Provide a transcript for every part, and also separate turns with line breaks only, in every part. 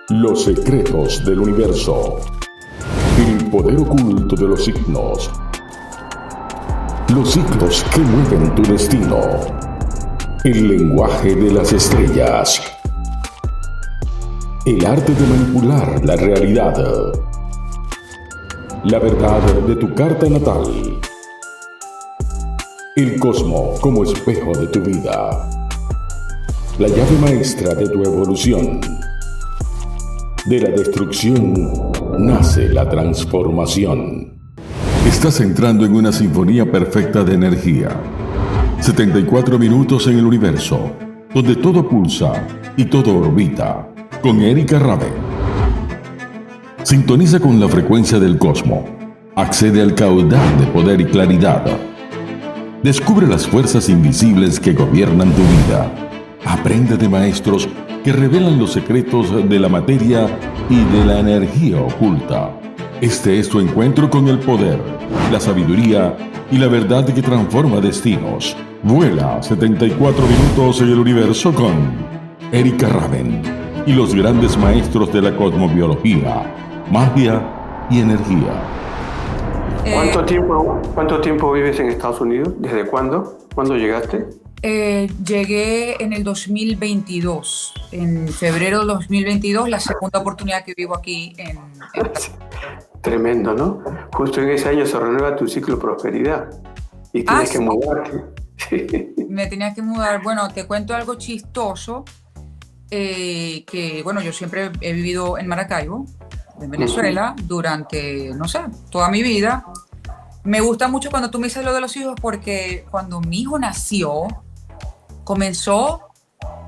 Los secretos del universo. El poder oculto de los signos. Los ciclos que mueven tu destino. El lenguaje de las estrellas. El arte de manipular la realidad. La verdad de tu carta natal. El cosmos como espejo de tu vida. La llave maestra de tu evolución. De la destrucción nace la transformación. Estás entrando en una sinfonía perfecta de energía. 74 minutos en el universo, donde todo pulsa y todo orbita, con Erika Raven. Sintoniza con la frecuencia del cosmos. Accede al caudal de poder y claridad. Descubre las fuerzas invisibles que gobiernan tu vida. Aprende de maestros que revelan los secretos de la materia y de la energía oculta. Este es tu encuentro con el poder, la sabiduría y la verdad que transforma destinos. Vuela 74 minutos en el universo con Erika Raven y los grandes maestros de la cosmobiología, magia y energía.
¿Cuánto tiempo vives en Estados Unidos? ¿Desde cuándo? ¿Cuándo llegaste?
Llegué en el 2022, en febrero del 2022, la segunda oportunidad que vivo aquí en
Tremendo, ¿no? Justo en ese año se renueva tu ciclo de prosperidad y tienes que mudarte.
Me tenía que mudar. Bueno, te cuento algo chistoso, que bueno, yo siempre he vivido en Maracaibo, en Venezuela, durante, no sé, toda mi vida. Me gusta mucho cuando tú me dices lo de los hijos, porque cuando mi hijo nació, comenzó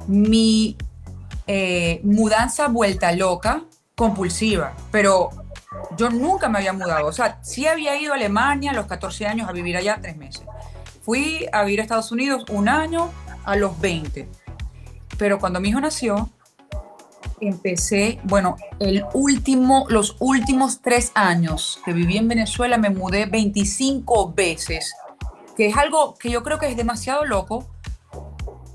mi mudanza vuelta loca, compulsiva, pero yo nunca me había mudado. O sea, sí había ido a Alemania a los 14 años a vivir allá 3 meses. Fui a vivir a Estados Unidos 1 año a los 20. Pero cuando mi hijo nació, empecé, bueno, los últimos 3 años que viví en Venezuela me mudé 25 veces, que es algo que yo creo que es demasiado loco.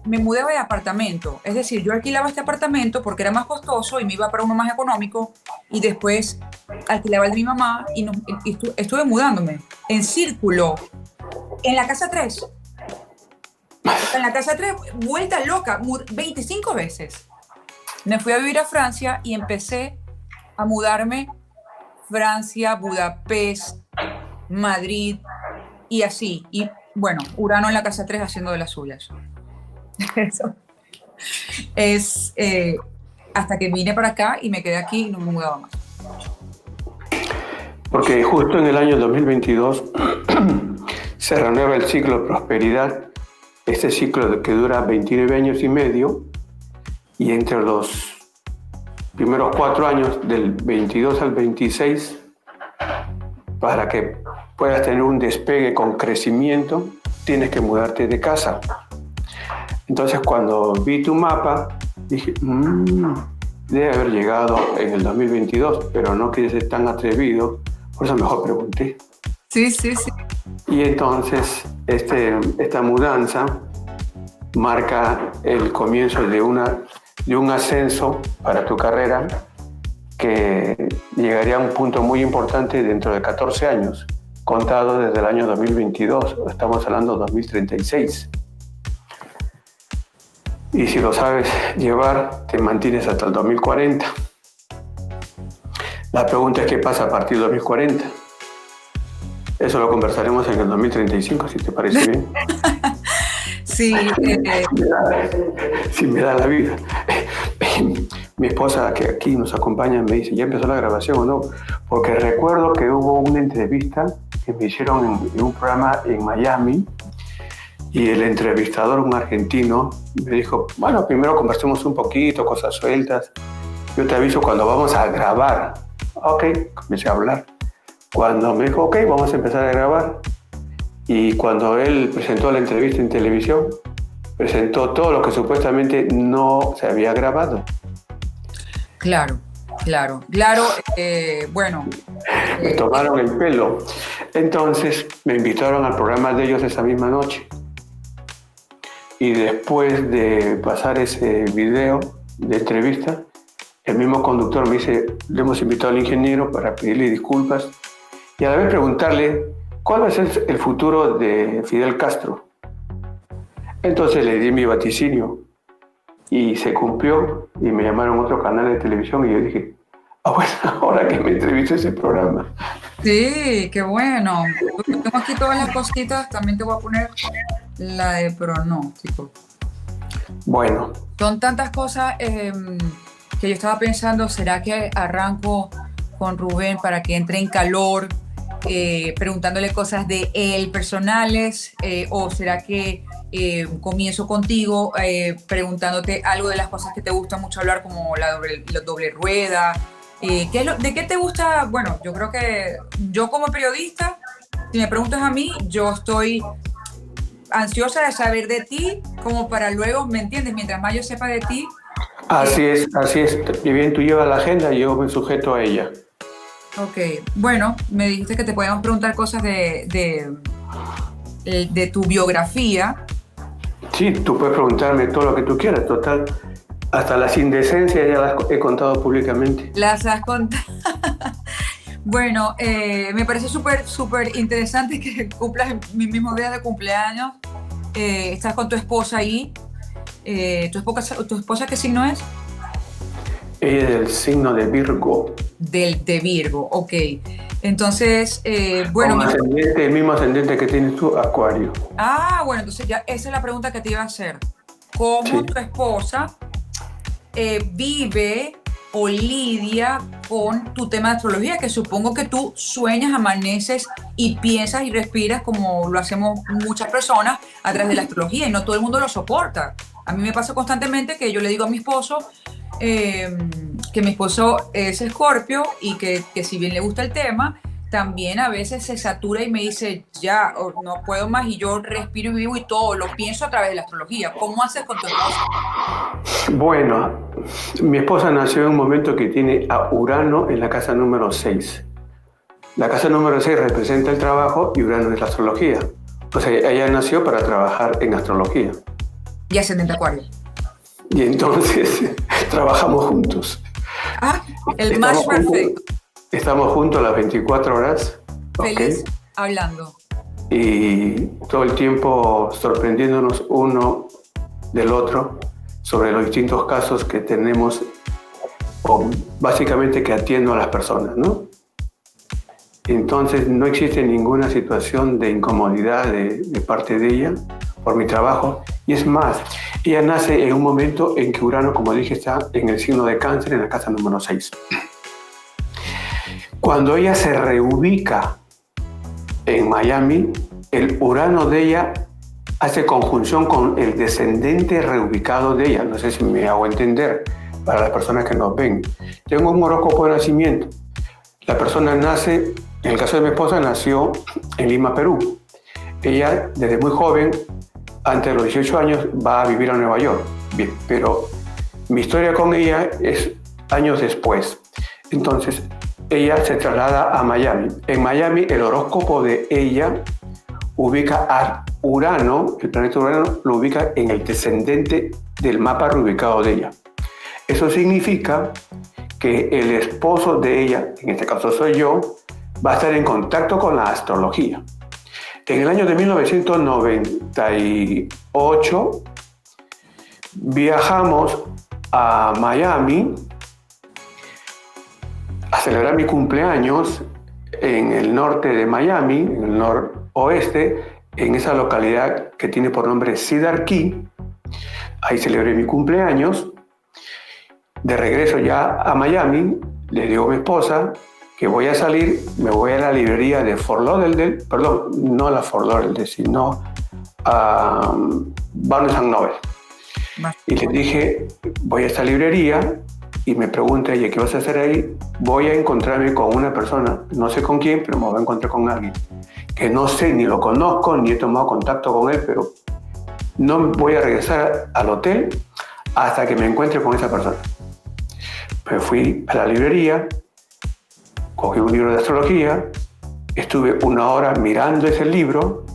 Me mudé de apartamento, es decir, yo alquilaba este apartamento porque era más costoso y me iba para uno más económico, y después alquilaba el de mi mamá y estuve mudándome en círculo en la casa 3. En la casa 3, vuelta loca, 25 veces. Me fui a vivir a Francia y empecé a mudarme Francia, Budapest, Madrid y así. Y bueno, Urano en la casa 3 haciendo de las suyas. Eso es hasta que vine para acá y me quedé aquí y no me mudaba más.
Porque justo en el año 2022 se renueva el ciclo de prosperidad, este ciclo que dura 29 años y medio, y entre los primeros 4 años, del 22 al 26, para que puedas tener un despegue con crecimiento, tienes que mudarte de casa. Entonces, cuando vi tu mapa, dije, debe haber llegado en el 2022, pero no quise ser tan atrevido, por eso mejor pregunté.
Sí.
Y entonces, esta mudanza marca el comienzo de un ascenso para tu carrera que llegaría a un punto muy importante dentro de 14 años, contado desde el año 2022, estamos hablando de 2036. Y si lo sabes llevar, te mantienes hasta el 2040. La pregunta es qué pasa a partir del 2040. Eso lo conversaremos en el 2035, si te parece bien.
Sí.
Si me da la vida. Mi esposa, que aquí nos acompaña, me dice, ¿ya empezó la grabación o no? Porque recuerdo que hubo una entrevista que me hicieron en un programa en Miami, y el entrevistador, un argentino, me dijo, bueno, primero conversemos un poquito, cosas sueltas. Yo te aviso cuando vamos a grabar. Ok, comencé a hablar. Cuando me dijo, ok, vamos a empezar a grabar. Y cuando él presentó la entrevista en televisión, presentó todo lo que supuestamente no se había grabado.
Claro. Bueno.
Me tomaron el pelo. Entonces me invitaron al programa de ellos esa misma noche. Y después de pasar ese video de entrevista, el mismo conductor me dice, le hemos invitado al ingeniero para pedirle disculpas y a la vez preguntarle cuál va a ser el futuro de Fidel Castro. Entonces le di mi vaticinio y se cumplió y me llamaron a otro canal de televisión y yo dije, bueno, ahora que me entrevistó ese programa.
Sí, qué bueno. Tengo aquí todas las cositas, también te voy a poner la de pronóstico.
Bueno.
Son tantas cosas que yo estaba pensando, ¿será que arranco con Rubén para que entre en calor, preguntándole cosas de él personales, o será que comienzo contigo preguntándote algo de las cosas que te gusta mucho hablar, como la doble rueda? ¿De qué te gusta? Bueno, yo creo que yo como periodista, si me preguntas a mí, yo estoy ansiosa de saber de ti, como para luego, ¿me entiendes? Mientras más yo sepa de ti.
Así es. Y bien, tú llevas la agenda y yo me sujeto a ella.
Ok, bueno, me dijiste que te podíamos preguntar cosas de tu biografía.
Sí, tú puedes preguntarme todo lo que tú quieras, total. Hasta las indecencias ya las he contado públicamente.
Las has contado. Bueno, me parece súper interesante que cumplas mi mismo día de cumpleaños. Estás con tu esposa ahí. ¿Tu esposa qué signo es?
Ella es del signo de Virgo.
De Virgo, ok. Entonces, bueno...
El mismo ascendente que tienes tú, Acuario.
Ah, bueno, entonces ya esa es la pregunta que te iba a hacer. ¿Cómo tu esposa vive o lidia con tu tema de astrología? Que supongo que tú sueñas, amaneces y piensas y respiras como lo hacemos muchas personas a través de la astrología, y no todo el mundo lo soporta. A mí me pasa constantemente que yo le digo a mi esposo que mi esposo es Escorpio y que si bien le gusta el tema, también a veces se satura y me dice, ya, no puedo más, y yo respiro y vivo y todo lo pienso a través de la astrología. ¿Cómo haces con tu esposa?
Bueno, mi esposa nació en un momento que tiene a Urano en la casa número 6. La casa número 6 representa el trabajo y Urano es la astrología. O sea, ella nació para trabajar en astrología.
Y ascendente Acuario.
Y entonces trabajamos juntos.
Ah, el match perfecto.
Estamos juntos las 24 horas.
Feliz hablando.
Y todo el tiempo sorprendiéndonos uno del otro sobre los distintos casos que tenemos, o básicamente que atiendo a las personas, ¿no? Entonces no existe ninguna situación de incomodidad de parte de ella por mi trabajo. Y es más, ella nace en un momento en que Urano, como dije, está en el signo de Cáncer, en la casa número 6. Cuando ella se reubica en Miami, el Urano de ella hace conjunción con el descendente reubicado de ella. No sé si me hago entender para las personas que nos ven. Tengo un horóscopo de nacimiento. La persona nace, en el caso de mi esposa, nació en Lima, Perú. Ella, desde muy joven, antes de los 18 años, va a vivir a Nueva York. Bien, pero mi historia con ella es años después. Entonces, ella se traslada a Miami. En Miami, el horóscopo de ella ubica a Urano, el planeta Urano, lo ubica en el descendente del mapa reubicado de ella. Eso significa que el esposo de ella, en este caso soy yo, va a estar en contacto con la astrología. En el año de 1998 viajamos a Miami a celebrar mi cumpleaños en el norte de Miami, en el noroeste, en esa localidad que tiene por nombre Cedar Key. Ahí celebré mi cumpleaños. De regreso ya a Miami, le digo a mi esposa que voy a salir, me voy a la librería de Fort Lauderdale, perdón, no a la Fort Lauderdale, sino a Barnes & Noble. Y le dije, voy a esta librería, y me pregunta ella, ¿qué vas a hacer ahí? Voy a encontrarme con una persona, no sé con quién, pero me voy a encontrar con alguien que no sé, ni lo conozco, ni he tomado contacto con él, pero no voy a regresar al hotel hasta que me encuentre con esa persona. Me fui a la librería, cogí un libro de astrología, estuve 1 hora mirando ese libro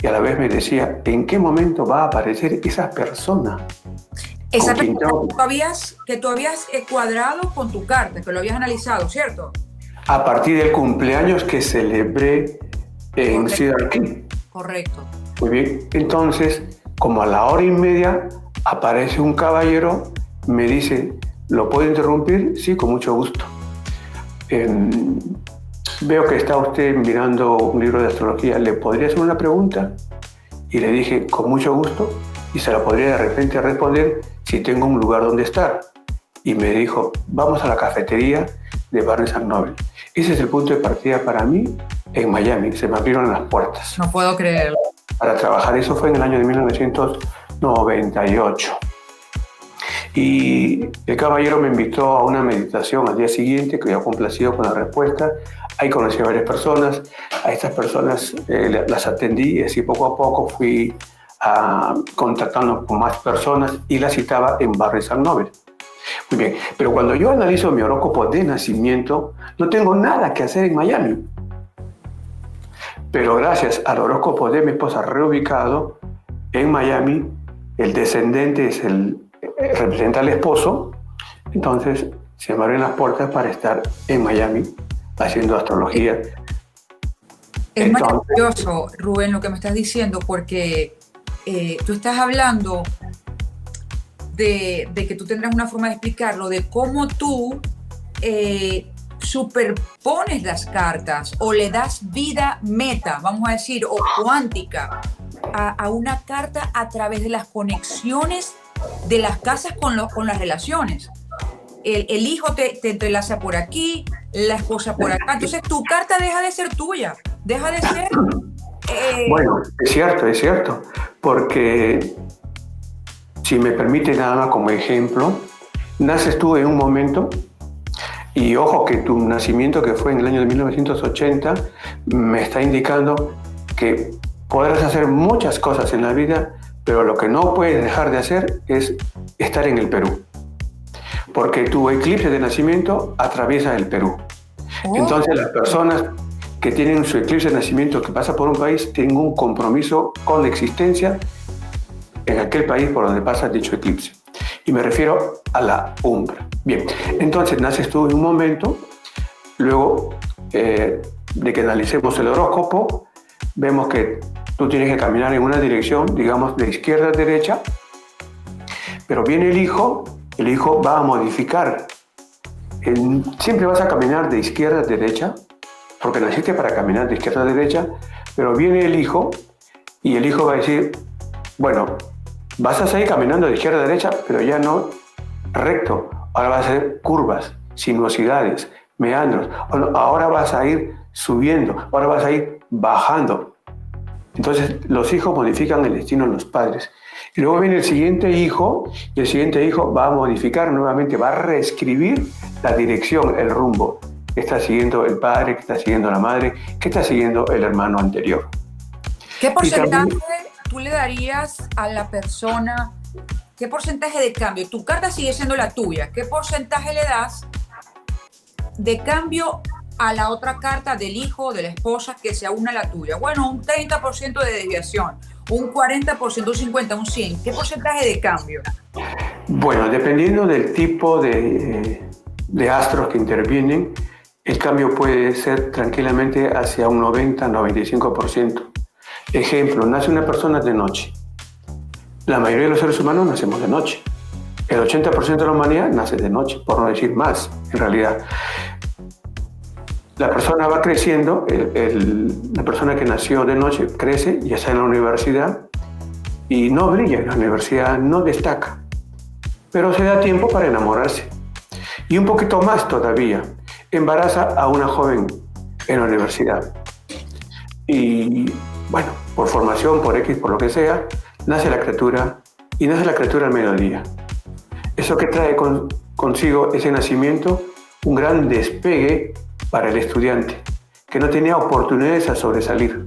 y a la vez me decía, ¿en qué momento va a aparecer esa persona?
Esa
con quien
persona
tengo,
que tú habías cuadrado con tu carta, que lo habías analizado, ¿cierto?
a partir del cumpleaños que celebré en
Correcto.
Cedar Key.
Correcto.
Muy bien, entonces, como a la hora y media, aparece un caballero, me dice, ¿lo puedo interrumpir? Sí, con mucho gusto. Veo que está usted mirando un libro de astrología, ¿le podría hacer una pregunta? Y le dije, con mucho gusto, y se la podría de repente responder si tengo un lugar donde estar. Y me dijo, vamos a la cafetería de Barnes & Noble. Ese es el punto de partida para mí en Miami. Se me abrieron las puertas
No puedo creerlo.
para trabajar. Eso fue en el año de 1998. Y el caballero me invitó a una meditación al día siguiente, que yo complacido con la respuesta. Ahí conocí a varias personas. A estas personas las atendí y así poco a poco fui contactando con más personas y las citaba en Barnes & Noble. Muy bien, pero cuando yo analizo mi horóscopo de nacimiento, no tengo nada que hacer en Miami. Pero gracias al horóscopo de mi esposa reubicado en Miami, el descendente es representa al esposo, entonces se me abren las puertas para estar en Miami haciendo astrología.
Es
Entonces,
maravilloso, Rubén, lo que me estás diciendo, porque tú estás hablando de que tú tendrás una forma de explicarlo, de cómo tú superpones las cartas o le das vida meta, vamos a decir, o cuántica a una carta a través de las conexiones de las casas con las relaciones. El hijo te entrelaza por aquí, la esposa por acá. Entonces tu carta deja de ser tuya, deja de ser...
bueno, es cierto, porque si me permite nada más como ejemplo, naces tú en un momento y ojo que tu nacimiento, que fue en el año de 1980, me está indicando que podrás hacer muchas cosas en la vida, pero lo que no puedes dejar de hacer es estar en el Perú, porque tu eclipse de nacimiento atraviesa el Perú. Entonces las personas que tienen su eclipse de nacimiento que pasa por un país tienen un compromiso con la existencia en aquel país por donde pasa dicho eclipse. Y me refiero a la umbra. Bien, entonces naces tú en un momento, luego de que analicemos el horóscopo, vemos que tú tienes que caminar en una dirección, digamos, de izquierda a derecha, pero viene el hijo va a modificar. Siempre vas a caminar de izquierda a derecha, porque naciste para caminar de izquierda a derecha, pero viene el hijo y el hijo va a decir, bueno, vas a seguir caminando de izquierda a derecha, pero ya no recto, ahora vas a hacer curvas, sinuosidades, meandros, ahora vas a ir subiendo, ahora vas a ir bajando. Entonces los hijos modifican el destino de los padres. Y luego viene el siguiente hijo, y el siguiente hijo va a modificar nuevamente, va a reescribir la dirección, el rumbo que está siguiendo el padre, que está siguiendo la madre, que está siguiendo el hermano anterior.
¿Qué porcentaje
también,
tú le darías a la persona? ¿Qué porcentaje de cambio? Tu carta sigue siendo la tuya. ¿Qué porcentaje le das de cambio a la otra carta del hijo, de la esposa, que se aúna a la tuya? Bueno, un 30% de desviación, un 40%, un 50%, un 100%. ¿Qué porcentaje de cambio?
Bueno, dependiendo del tipo de astros que intervienen, el cambio puede ser tranquilamente hacia un 90-95%. Ejemplo, nace una persona de noche. La mayoría de los seres humanos nacemos de noche. El 80% de la humanidad nace de noche, por no decir más, en realidad. La persona va creciendo, la persona que nació de noche crece y está en la universidad y no brilla en la universidad, no destaca, pero se da tiempo para enamorarse. Y un poquito más todavía, embaraza a una joven en la universidad. Y bueno, por formación, por X, por lo que sea, nace la criatura y nace la criatura al mediodía. Eso que trae consigo ese nacimiento, un gran despegue para el estudiante, que no tenía oportunidades a sobresalir.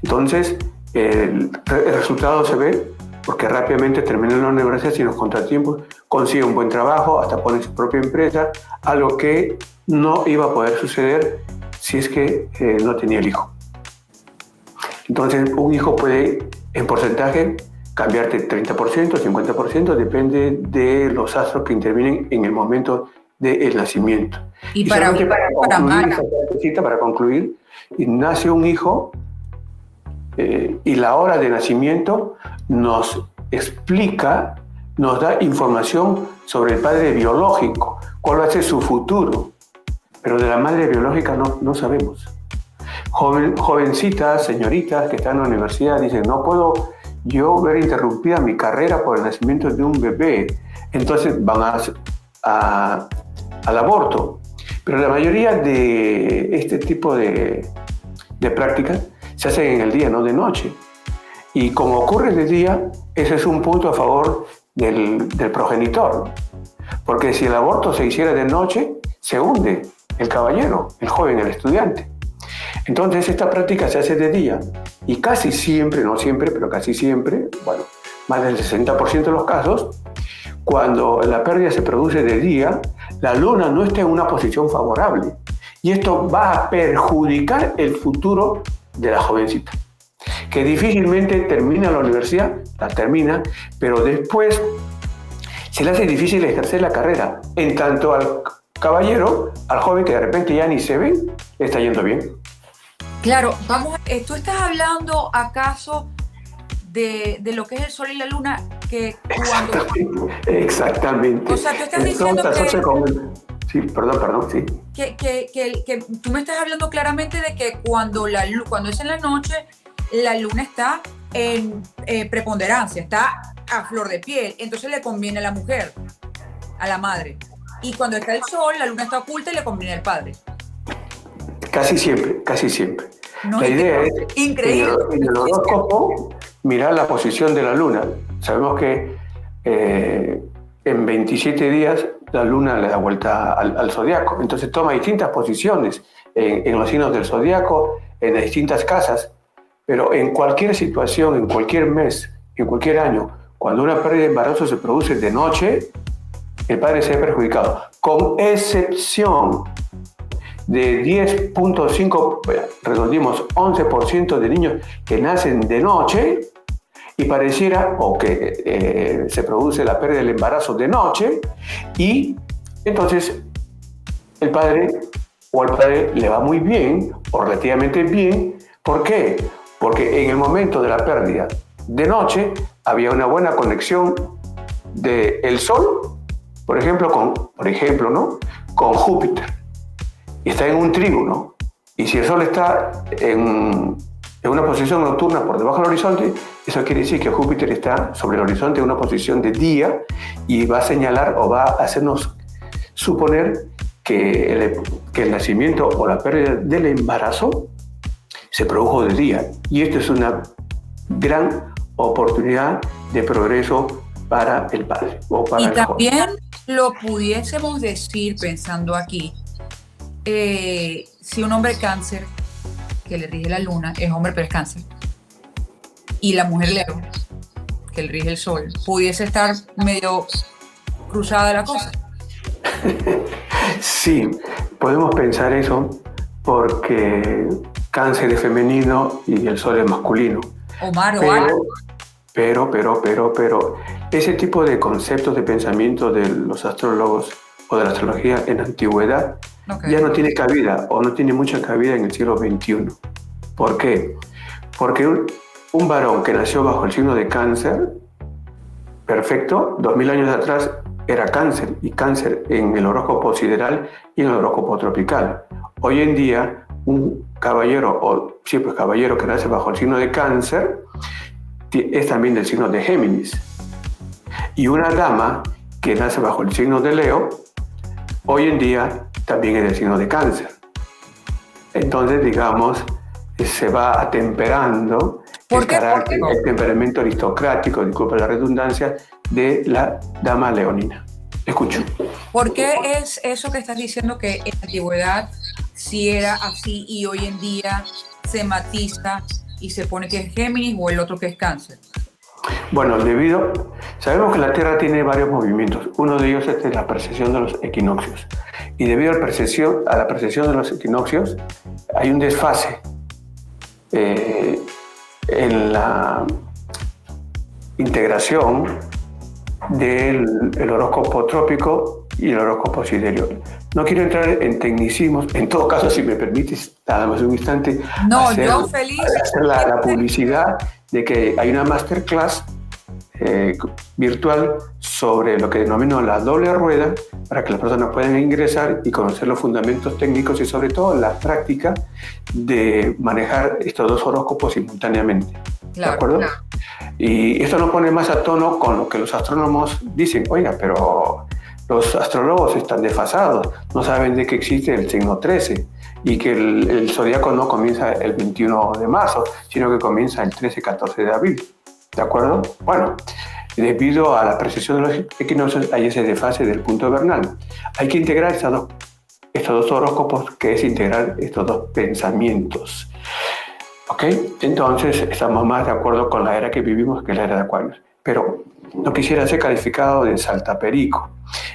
Entonces, el resultado se ve porque rápidamente termina en la universidad sin los contratiempos, consigue un buen trabajo, hasta pone su propia empresa, algo que no iba a poder suceder si es que no tenía el hijo. Entonces, un hijo puede, en porcentaje, cambiarte 30%, 50%, depende de los astros que intervienen en el momento del nacimiento.
Y para Mara.
Para concluir, nace un hijo y la hora de nacimiento nos explica, nos da información sobre el padre biológico, cuál va a ser su futuro, pero de la madre biológica no sabemos. Jovencitas, señoritas que están en la universidad dicen, no puedo yo ver interrumpida mi carrera por el nacimiento de un bebé, entonces van al aborto. Pero la mayoría de este tipo de prácticas se hacen en el día, no de noche. Y como ocurre de día, ese es un punto a favor del progenitor. Porque si el aborto se hiciera de noche, se hunde el caballero, el joven, el estudiante. Entonces esta práctica se hace de día y casi siempre, no siempre, pero casi siempre, bueno, más del 60% de los casos, cuando la pérdida se produce de día, la luna no está en una posición favorable y esto va a perjudicar el futuro de la jovencita, que difícilmente termina la universidad, la termina, pero después se le hace difícil ejercer la carrera, en tanto al caballero, al joven que de repente ya ni se ve, le está yendo bien.
Claro, ¿tú estás hablando acaso de lo que es el sol y la luna? Que cuando...
Exactamente.
O sea, tú estás diciendo
Sí, perdón, sí.
Que tú me estás hablando claramente de que cuando es en la noche, la luna está en preponderancia, está a flor de piel, entonces le conviene a la mujer, a la madre. Y cuando está el sol, la luna está oculta y le conviene al padre.
Casi siempre.
No,
la idea es,
increíble.
En el horóscopo, mirar la posición de la luna. Sabemos que en 27 días la luna le da vuelta al zodiaco. Entonces toma distintas posiciones en los signos del zodiaco, en las distintas casas. Pero en cualquier situación, en cualquier mes, en cualquier año, cuando una pérdida de embarazo se produce de noche, el padre se ve perjudicado. Con excepción de 10.5, redondimos 11% de niños que nacen de noche y pareciera, o que se produce la pérdida del embarazo de noche, y entonces el padre o al padre le va muy bien, o relativamente bien. ¿Por qué? Porque en el momento de la pérdida de noche había una buena conexión del Sol, por ejemplo, ¿no? Con Júpiter. Y está en un trígono. Y si el Sol está en una posición nocturna por debajo del horizonte, eso quiere decir que Júpiter está sobre el horizonte en una posición de día y va a señalar o va a hacernos suponer que el nacimiento o la pérdida del embarazo se produjo de día. Y esto es una gran oportunidad de progreso para el padre o para el joven.
Y también lo pudiésemos decir, pensando aquí, si un hombre cáncer, que le rige la luna, es hombre pero es cáncer, y la mujer Leo, que le rige el sol, pudiese estar medio cruzada la cosa.
Sí, podemos pensar eso porque cáncer es femenino y el sol es masculino. Pero ese tipo de conceptos de pensamiento de los astrólogos o de la astrología en la antigüedad ya no tiene cabida o no tiene mucha cabida en el siglo XXI. ¿Por qué? Porque un varón que nació bajo el signo de cáncer, perfecto, 2000 años atrás era cáncer, y cáncer en el horóscopo sideral y en el horóscopo tropical. Hoy en día, un caballero, caballero que nace bajo el signo de cáncer, es también del signo de Géminis. Y una dama que nace bajo el signo de Leo, hoy en día también es del signo de cáncer. Entonces, digamos, se va atemperando el temperamento aristocrático, disculpa la redundancia, de la dama leonina. Escucho.
¿Por qué es eso que estás diciendo que en la antigüedad sí era así y hoy en día se matiza y se pone que es Géminis o el otro que es cáncer?
Bueno, sabemos que la Tierra tiene varios movimientos. Uno de ellos es la precesión de los equinoccios. Y debido a la precesión de los equinoccios, hay un desfase en integración del el horóscopo trópico y el horóscopo sidereal. No quiero entrar en tecnicismos, en todo caso, si me permites, nada más un instante,
No,
hacer,
yo feliz.
hacer la publicidad de que hay una masterclass virtual sobre lo que denomino la doble rueda, para que las personas puedan ingresar y conocer los fundamentos técnicos y sobre todo la práctica de manejar estos dos horóscopos simultáneamente.
Claro,
¿De acuerdo?
claro.
Y esto nos pone más a tono con lo que los astrónomos dicen. Oiga, pero los astrólogos están desfasados, no saben de que existe el signo 13 y que el zodiaco no comienza el 21 de marzo, sino que comienza el 13-14 de abril. ¿De acuerdo? Bueno, debido a la precesión de los equinoccios hay ese desfase del punto vernal. Hay que integrar estos dos horóscopos, que es integrar estos dos pensamientos. ¿Ok? Entonces estamos más de acuerdo con la era que vivimos, que es la era de Acuarios. Pero no quisiera ser calificado de saltaperico.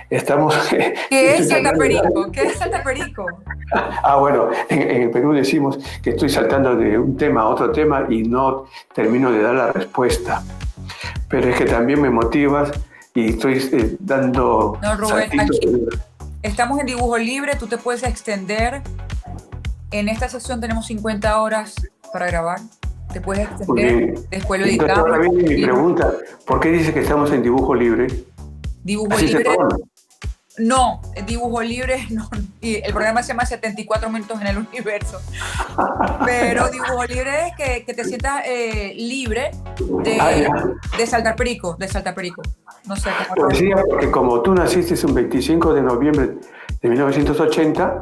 Estamos...
¿Qué es saltaperico? ¿Qué es saltaperico?
Bueno, en el Perú decimos que estoy saltando de un tema a otro tema y no termino de dar la respuesta. Pero es que también me motivas y estoy dando...
No, Rubén,
saltitos.
aquí estamos en dibujo libre, tú te puedes extender. En esta sesión tenemos 50 horas para grabar. Te puedes
Muy
extender,
bien.
después lo
Entonces
editamos.
ahora viene mi pregunta, ¿por qué dices que estamos en dibujo libre?
Dibujo
Así se
libre.
pone.
No, dibujo libre, no, y el programa se llama 74 minutos en el universo. Pero dibujo libre es que te sientas libre de saltar perico, No sé cómo
Pues sí, porque como tú naciste un 25 de noviembre de 1980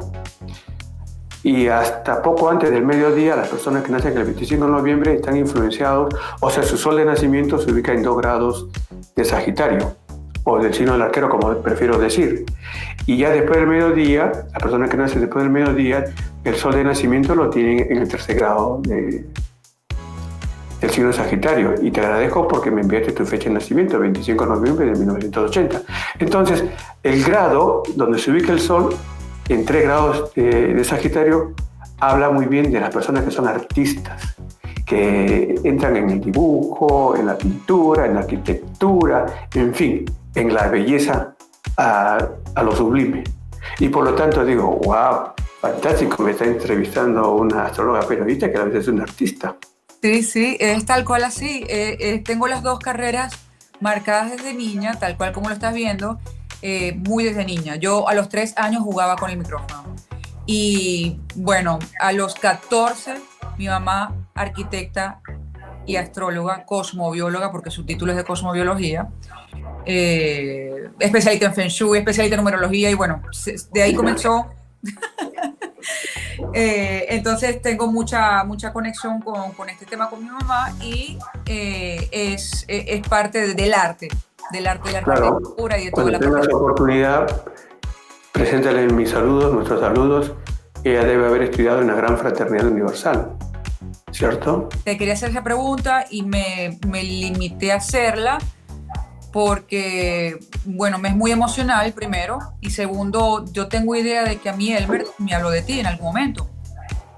y hasta poco antes del mediodía, las personas que nacen el 25 de noviembre están influenciados, o sea, su sol de nacimiento se ubica en 2 grados de Sagitario, o del signo del arquero, como prefiero decir. Y ya después del mediodía, la persona que nace después del mediodía, el sol de nacimiento lo tienen en el 3er grado del signo de Sagitario. Y te agradezco porque me enviaste tu fecha de nacimiento, 25 de noviembre de 1980. Entonces, el grado donde se ubica el sol, en 3 grados de Sagitario, habla muy bien de las personas que son artistas, que entran en el dibujo, en la pintura, en la arquitectura, en fin, en la belleza a lo sublime. Y por lo tanto digo, wow, fantástico, me está entrevistando una astróloga periodista que a la vez es una artista.
Sí, es tal cual así. Tengo las 2 carreras marcadas desde niña, tal cual como lo estás viendo, muy desde niña. Yo a los 3 años jugaba con el micrófono. Y bueno, a los 14, mi mamá, arquitecta y astróloga, cosmobióloga, porque su título es de cosmobiología, especialista en Feng Shui, especialista en numerología, y bueno, de ahí comenzó. Entonces tengo mucha conexión con este tema con mi mamá y es parte del arte de la arquitectura y de toda la
Cuando tengas oportunidad, preséntale mis saludos, nuestros saludos. Ella debe haber estudiado en la Gran Fraternidad Universal, ¿cierto?
Te quería hacer esa pregunta y me limité a hacerla porque, bueno, me es muy emocional, primero, y segundo, yo tengo idea de que a mí Elmer me habló de ti en algún momento.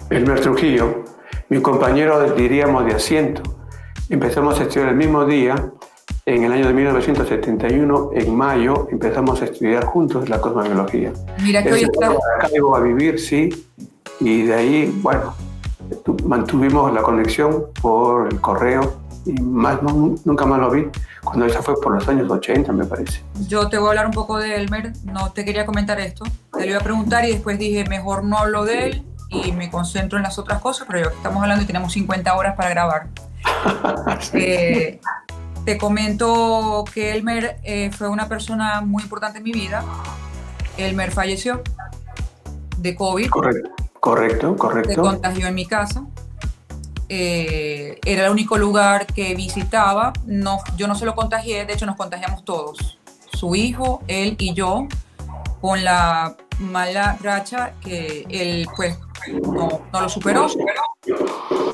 Elmer Trujillo, mi compañero, diríamos, de asiento. Empezamos a estudiar el mismo día, en el año de 1971, en mayo, empezamos a estudiar juntos la cosmobiología.
Mira que hoy está...
Acá iba a vivir, sí, y de ahí, bueno, mantuvimos la conexión por el correo y nunca más lo vi, cuando esa fue por los años 80, me parece.
Yo te voy a hablar un poco de Elmer, no te quería comentar esto, te lo iba a preguntar y después dije, mejor no hablo de él y me concentro en las otras cosas, pero ya que estamos hablando y tenemos 50 horas para grabar. Sí. Te comento que Elmer fue una persona muy importante en mi vida. Elmer falleció de COVID.
Correcto.
Se contagió en mi casa. Era el único lugar que visitaba. No, yo no se lo contagié, de hecho nos contagiamos todos. Su hijo, él y yo, con la mala racha que él pues no lo superó.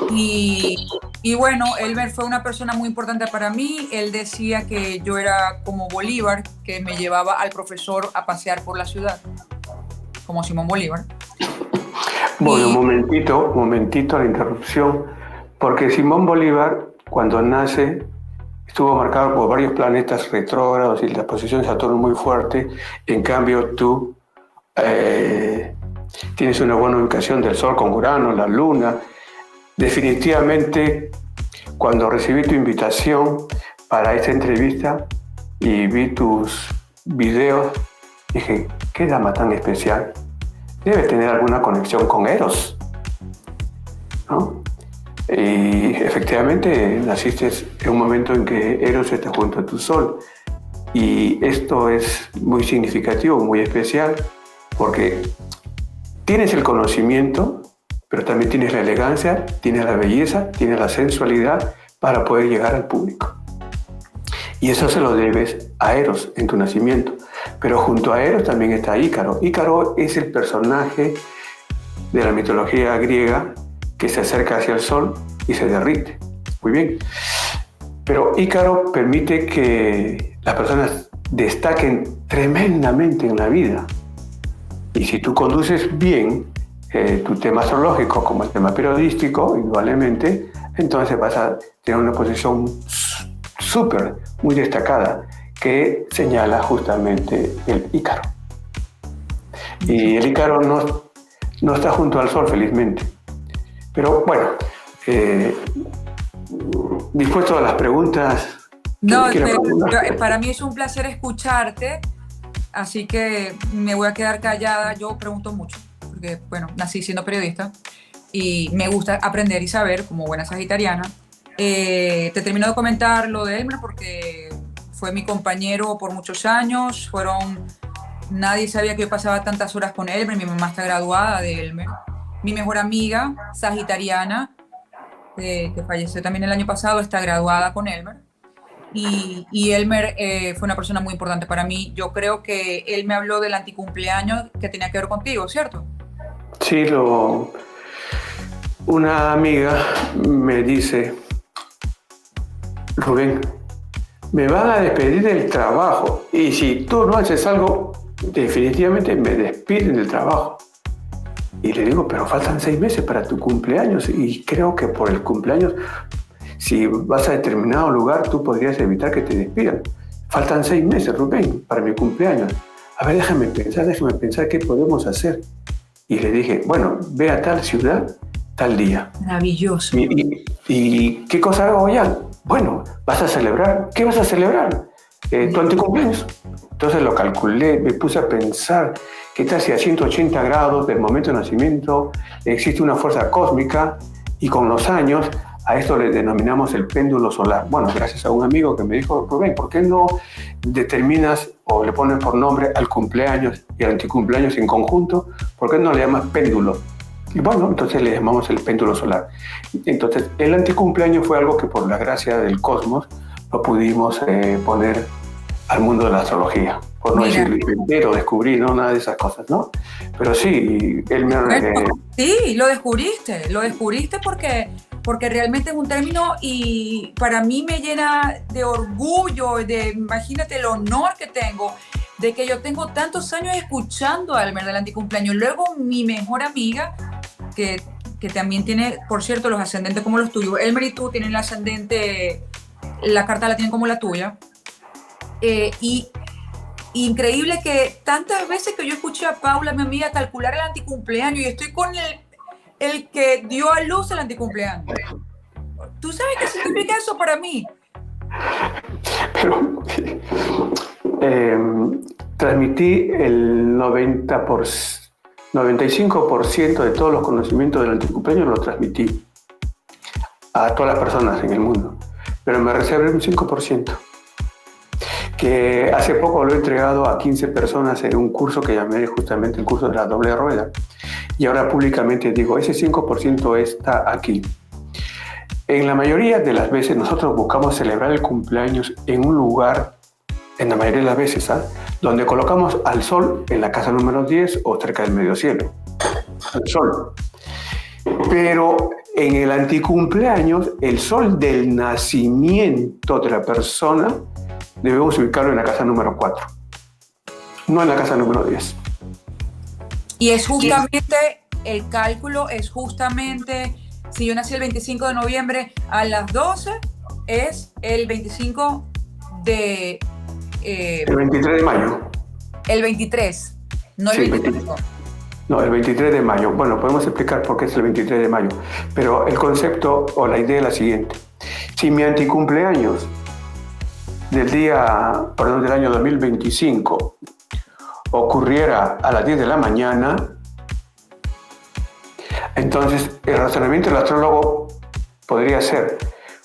Y bueno, Elmer fue una persona muy importante para mí. Él decía que yo era como Bolívar, que me llevaba al profesor a pasear por la ciudad, como Simón Bolívar.
Bueno, momentito la interrupción, porque Simón Bolívar, cuando nace, estuvo marcado por varios planetas retrógrados y la posición de Saturno muy fuerte. En cambio, tú tienes una buena ubicación del Sol con Urano, la Luna. Definitivamente, cuando recibí tu invitación para esta entrevista y vi tus videos, dije, qué dama tan especial. Debe tener alguna conexión con Eros, ¿no? Y efectivamente naciste en un momento en que Eros está junto a tu Sol. Y esto es muy significativo, muy especial, porque tienes el conocimiento, pero también tienes la elegancia, tienes la belleza, tienes la sensualidad para poder llegar al público. Y eso se lo debes a Eros en tu nacimiento. Pero junto a Eros también está Ícaro. Ícaro es el personaje de la mitología griega que se acerca hacia el Sol y se derrite. Muy bien. Pero Ícaro permite que las personas destaquen tremendamente en la vida. Y si tú conduces bien tu tema astrológico como el tema periodístico, indudablemente, entonces vas a tener una posición súper, muy destacada, que señala justamente el Ícaro. Y el Ícaro no está junto al Sol, felizmente. Pero bueno, dispuesto a las preguntas.
No, para mí es un placer escucharte, así que me voy a quedar callada. Yo pregunto mucho, porque bueno, nací siendo periodista y me gusta aprender y saber como buena sagitariana. Te termino de comentar lo de Elmer porque fue mi compañero por muchos años. Nadie sabía que yo pasaba tantas horas con Elmer. Mi mamá está graduada de Elmer. Mi mejor amiga, sagitariana, que falleció también el año pasado, está graduada con Elmer. Y Elmer fue una persona muy importante para mí. Yo creo que él me habló del anticumpleaños que tenía que ver contigo, ¿cierto?
Sí, una amiga me dice, Rubén, me van a despedir del trabajo y si tú no haces algo, definitivamente me despiden del trabajo. Y le digo, pero faltan 6 meses para tu cumpleaños y creo que por el cumpleaños, si vas a determinado lugar, tú podrías evitar que te despidan. Faltan 6 meses, Rubén, para mi cumpleaños. A ver, déjame pensar qué podemos hacer. Y le dije, bueno, ve a tal ciudad, tal día.
Maravilloso.
¿Y qué cosa hago ya? Bueno, vas a celebrar. ¿Qué vas a celebrar? Tu anticumpleaños. Entonces lo calculé, me puse a pensar, ¿qué tal si a 180 grados del momento de nacimiento existe una fuerza cósmica y con los años a esto le denominamos el péndulo solar? Bueno, gracias a un amigo que me dijo, Rubén, ¿por qué no determinas o le pones por nombre al cumpleaños y al anticumpleaños en conjunto? ¿Por qué no le llamas péndulo? Y bueno, entonces le llamamos el péndulo solar. Entonces, el anticumpleaños fue algo que por la gracia del cosmos lo pudimos poner al mundo de la astrología. Por no decir inventar o descubrir, no, nada de esas cosas, ¿no? Pero sí, él me...
Sí, lo descubriste porque realmente es un término y para mí me llena de orgullo, imagínate el honor que tengo de que yo tengo tantos años escuchando a Elmer del anticumpleaños. Luego mi mejor amiga, que también tiene, por cierto, los ascendentes como los tuyos. Elmer y tú tienen el ascendente, la carta la tienen como la tuya. Y increíble que tantas veces que yo escuché a Paula, mi amiga, calcular el anticumpleaños y estoy con el que dio a luz el anticumpleaños. ¿Tú sabes qué significa eso para mí?
Pero transmití el 95% de todos los conocimientos del anticumpleaños, lo transmití a todas las personas en el mundo, pero me reservé un 5%, que hace poco lo he entregado a 15 personas en un curso que llamé justamente el curso de la doble rueda, y ahora públicamente digo, ese 5% está aquí. En la mayoría de las veces nosotros buscamos celebrar el cumpleaños en un lugar, en la mayoría de las veces, donde colocamos al sol en la casa número 10 o cerca del medio cielo, al sol. Pero en el anticumpleaños, el sol del nacimiento de la persona debemos ubicarlo en la casa número 4, no en la casa número 10.
Y es justamente, el cálculo es justamente, si yo nací el 25 de noviembre a las 12, es el 25 de...
el 23 de mayo.
El 23, no el
Sí,
25.
No, el 23 de mayo. Bueno, podemos explicar por qué es el 23 de mayo. Pero el concepto o la idea es la siguiente. Si mi anticumpleaños del año 2025 ocurriera a las 10 de la mañana, entonces el razonamiento del astrólogo podría ser: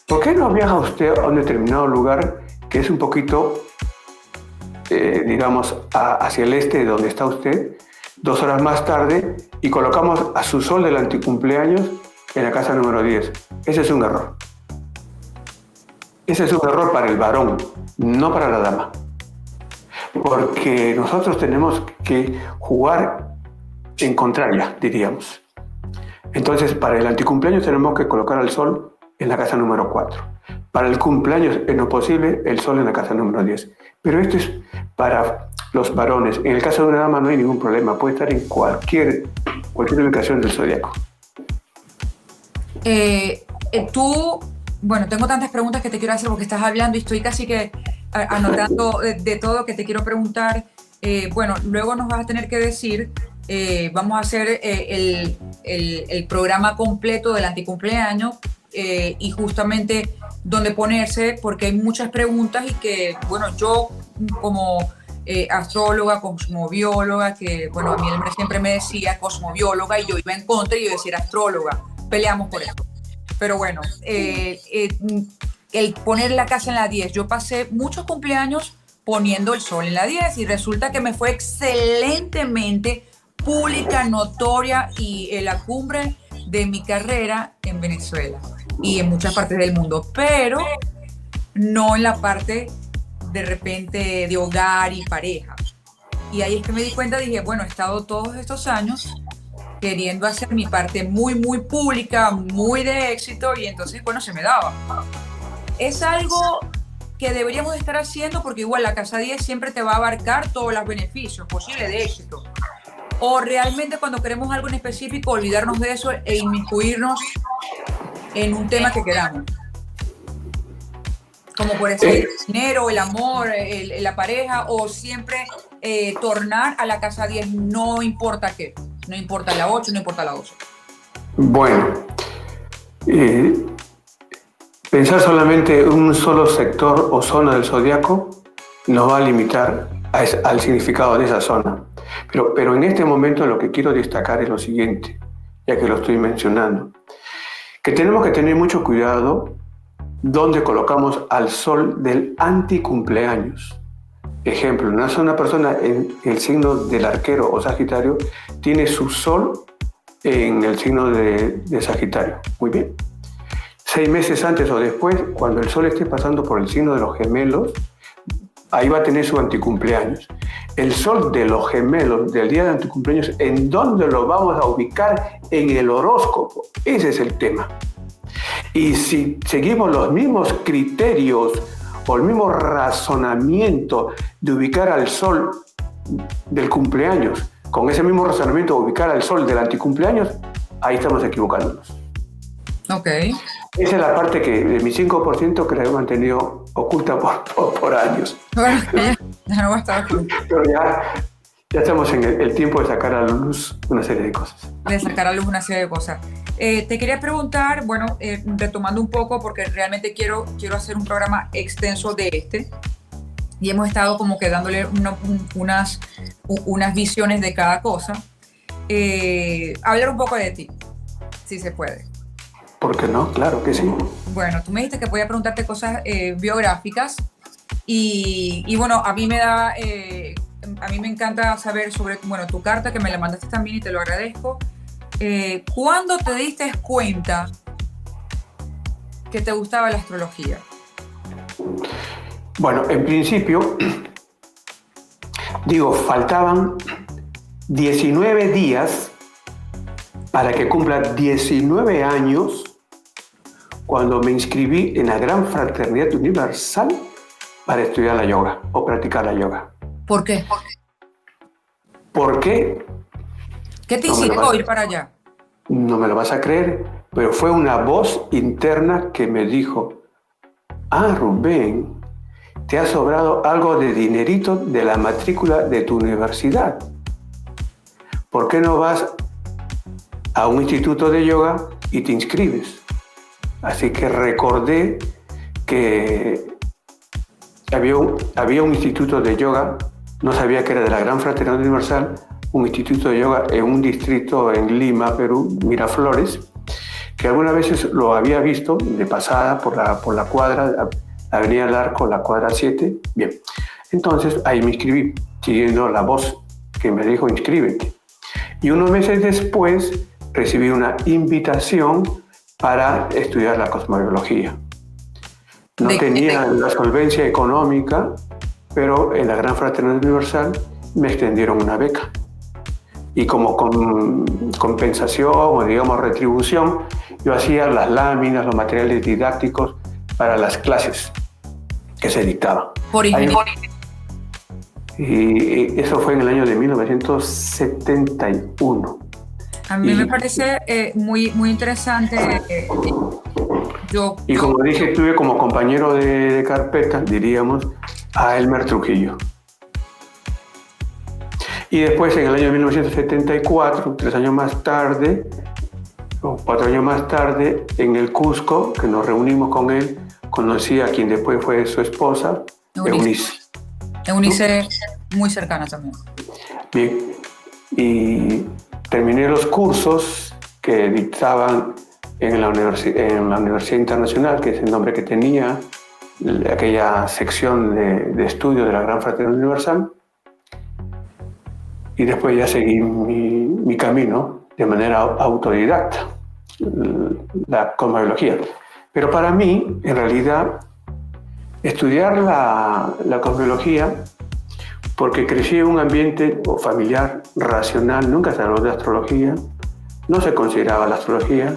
¿por qué no viaja usted a un determinado lugar que es un poquito, digamos, hacia el este de donde está usted, 2 horas más tarde, y colocamos a su sol del anticumpleaños en la casa número 10? Ese es un error. Ese es un error para el varón, no para la dama. Porque nosotros tenemos que jugar en contraria, diríamos. Entonces, para el anticumpleaños tenemos que colocar al sol en la casa número 4. Para el cumpleaños, en lo posible, el sol en la casa número 10. Pero esto es para los varones. En el caso de una dama no hay ningún problema. Puede estar en cualquier ubicación del zodiaco.
Bueno, tengo tantas preguntas que te quiero hacer porque estás hablando y estoy casi que anotando de todo que te quiero preguntar. Bueno, luego nos vas a tener que decir, vamos a hacer el programa completo del anticumpleaños y justamente dónde ponerse, porque hay muchas preguntas y que, bueno, yo como astróloga, cosmobióloga, que, bueno, a mí él siempre me decía cosmobióloga y yo iba en contra y yo decía astróloga, peleamos por eso. Pero bueno, el poner la casa en la 10, yo pasé muchos cumpleaños poniendo el sol en la 10 y resulta que me fue excelentemente pública, notoria y en la cumbre de mi carrera en Venezuela y en muchas partes del mundo, pero no en la parte de repente de hogar y pareja. Y ahí es que me di cuenta, dije, bueno, he estado todos estos años queriendo hacer mi parte muy, muy pública, muy de éxito, y entonces, bueno, se me daba. Es algo que deberíamos estar haciendo porque igual la casa 10 siempre te va a abarcar todos los beneficios posibles de éxito. O realmente cuando queremos algo en específico, olvidarnos de eso e inmiscuirnos en un tema que queramos. Como por ejemplo el dinero, el amor, la pareja, o siempre tornar a la casa 10, no importa qué. No importa la 8, no importa la 12.
Bueno, pensar solamente en un solo sector o zona del zodiaco nos va a limitar al significado de esa zona. Pero en este momento lo que quiero destacar es lo siguiente, ya que lo estoy mencionando, que tenemos que tener mucho cuidado donde colocamos al sol del anticumpleaños. Ejemplo, una persona en el signo del arquero o sagitario tiene su sol en el signo de Sagitario. Muy bien. 6 meses antes o después, cuando el sol esté pasando por el signo de los gemelos, ahí va a tener su anticumpleaños. El sol de los gemelos del día de anticumpleaños, ¿en dónde lo vamos a ubicar? En el horóscopo. Ese es el tema. Y si seguimos los mismos criterios o el mismo razonamiento de ubicar al sol del cumpleaños, con ese mismo razonamiento de ubicar al sol del anticumpleaños, ahí estamos equivocándonos.
Ok.
Esa es la parte que de mi 5% que la he mantenido oculta por años.
Bueno, ya no va a estar oculta.
Pero ya estamos en el tiempo de sacar a la luz una serie de cosas.
De sacar a luz una serie de cosas. Te quería preguntar, bueno, retomando un poco, porque realmente quiero hacer un programa extenso de este, y hemos estado como que dándole unas visiones de cada cosa. Hablar un poco de ti, si se puede.
¿Por qué no? Claro que sí.
Bueno, tú me dijiste que voy a preguntarte cosas biográficas y bueno, a mí me encanta saber sobre, bueno, tu carta, que me la mandaste también y te lo agradezco. ¿Cuándo te diste cuenta que te gustaba la astrología?
Bueno, en principio, faltaban 19 días para que cumpla 19 años cuando me inscribí en la Gran Fraternidad Universal para estudiar la yoga o practicar la yoga.
¿Por qué?
¿Por qué?
¿Qué te incitó a ir para allá?
No me lo vas a creer, pero fue una voz interna que me dijo: Rubén, te ha sobrado algo de dinerito de la matrícula de tu universidad. ¿Por qué no vas a un instituto de yoga y te inscribes? Así que recordé que había un instituto de yoga, no sabía que era de la Gran Fraternidad Universal, un instituto de yoga en un distrito en Lima, Perú, Miraflores, que algunas veces lo había visto de pasada por la cuadra, Avenida del Arco, la cuadra 7. Bien, entonces ahí me inscribí, siguiendo la voz que me dijo inscríbete. Y unos meses después recibí una invitación para estudiar la cosmobiología. No tenía la solvencia económica, pero en la Gran Fraternidad Universal me extendieron una beca. Y como compensación o digamos retribución, yo hacía las láminas, los materiales didácticos para las clases que se dictaban. Y eso fue en el año de 1971.
A mí me parece muy interesante.
Y como dije, tuve como compañero de carpeta, diríamos, a Elmer Trujillo. Y después, en el año 1974, 3 años más tarde, o 4 años más tarde, en el Cusco, que nos reunimos con él, conocí a quien después fue su esposa, Eunice.
Eunice, muy cercana también.
Bien, y terminé los cursos que dictaban en la Universidad Internacional, que es el nombre que tenía, aquella sección de estudio de la Gran Fraternidad Universal. Y después ya seguí mi camino de manera autodidacta, la cosmobiología. Pero para mí, en realidad, estudiar la cosmobiología, porque crecí en un ambiente familiar racional, nunca se habló de astrología, no se consideraba la astrología.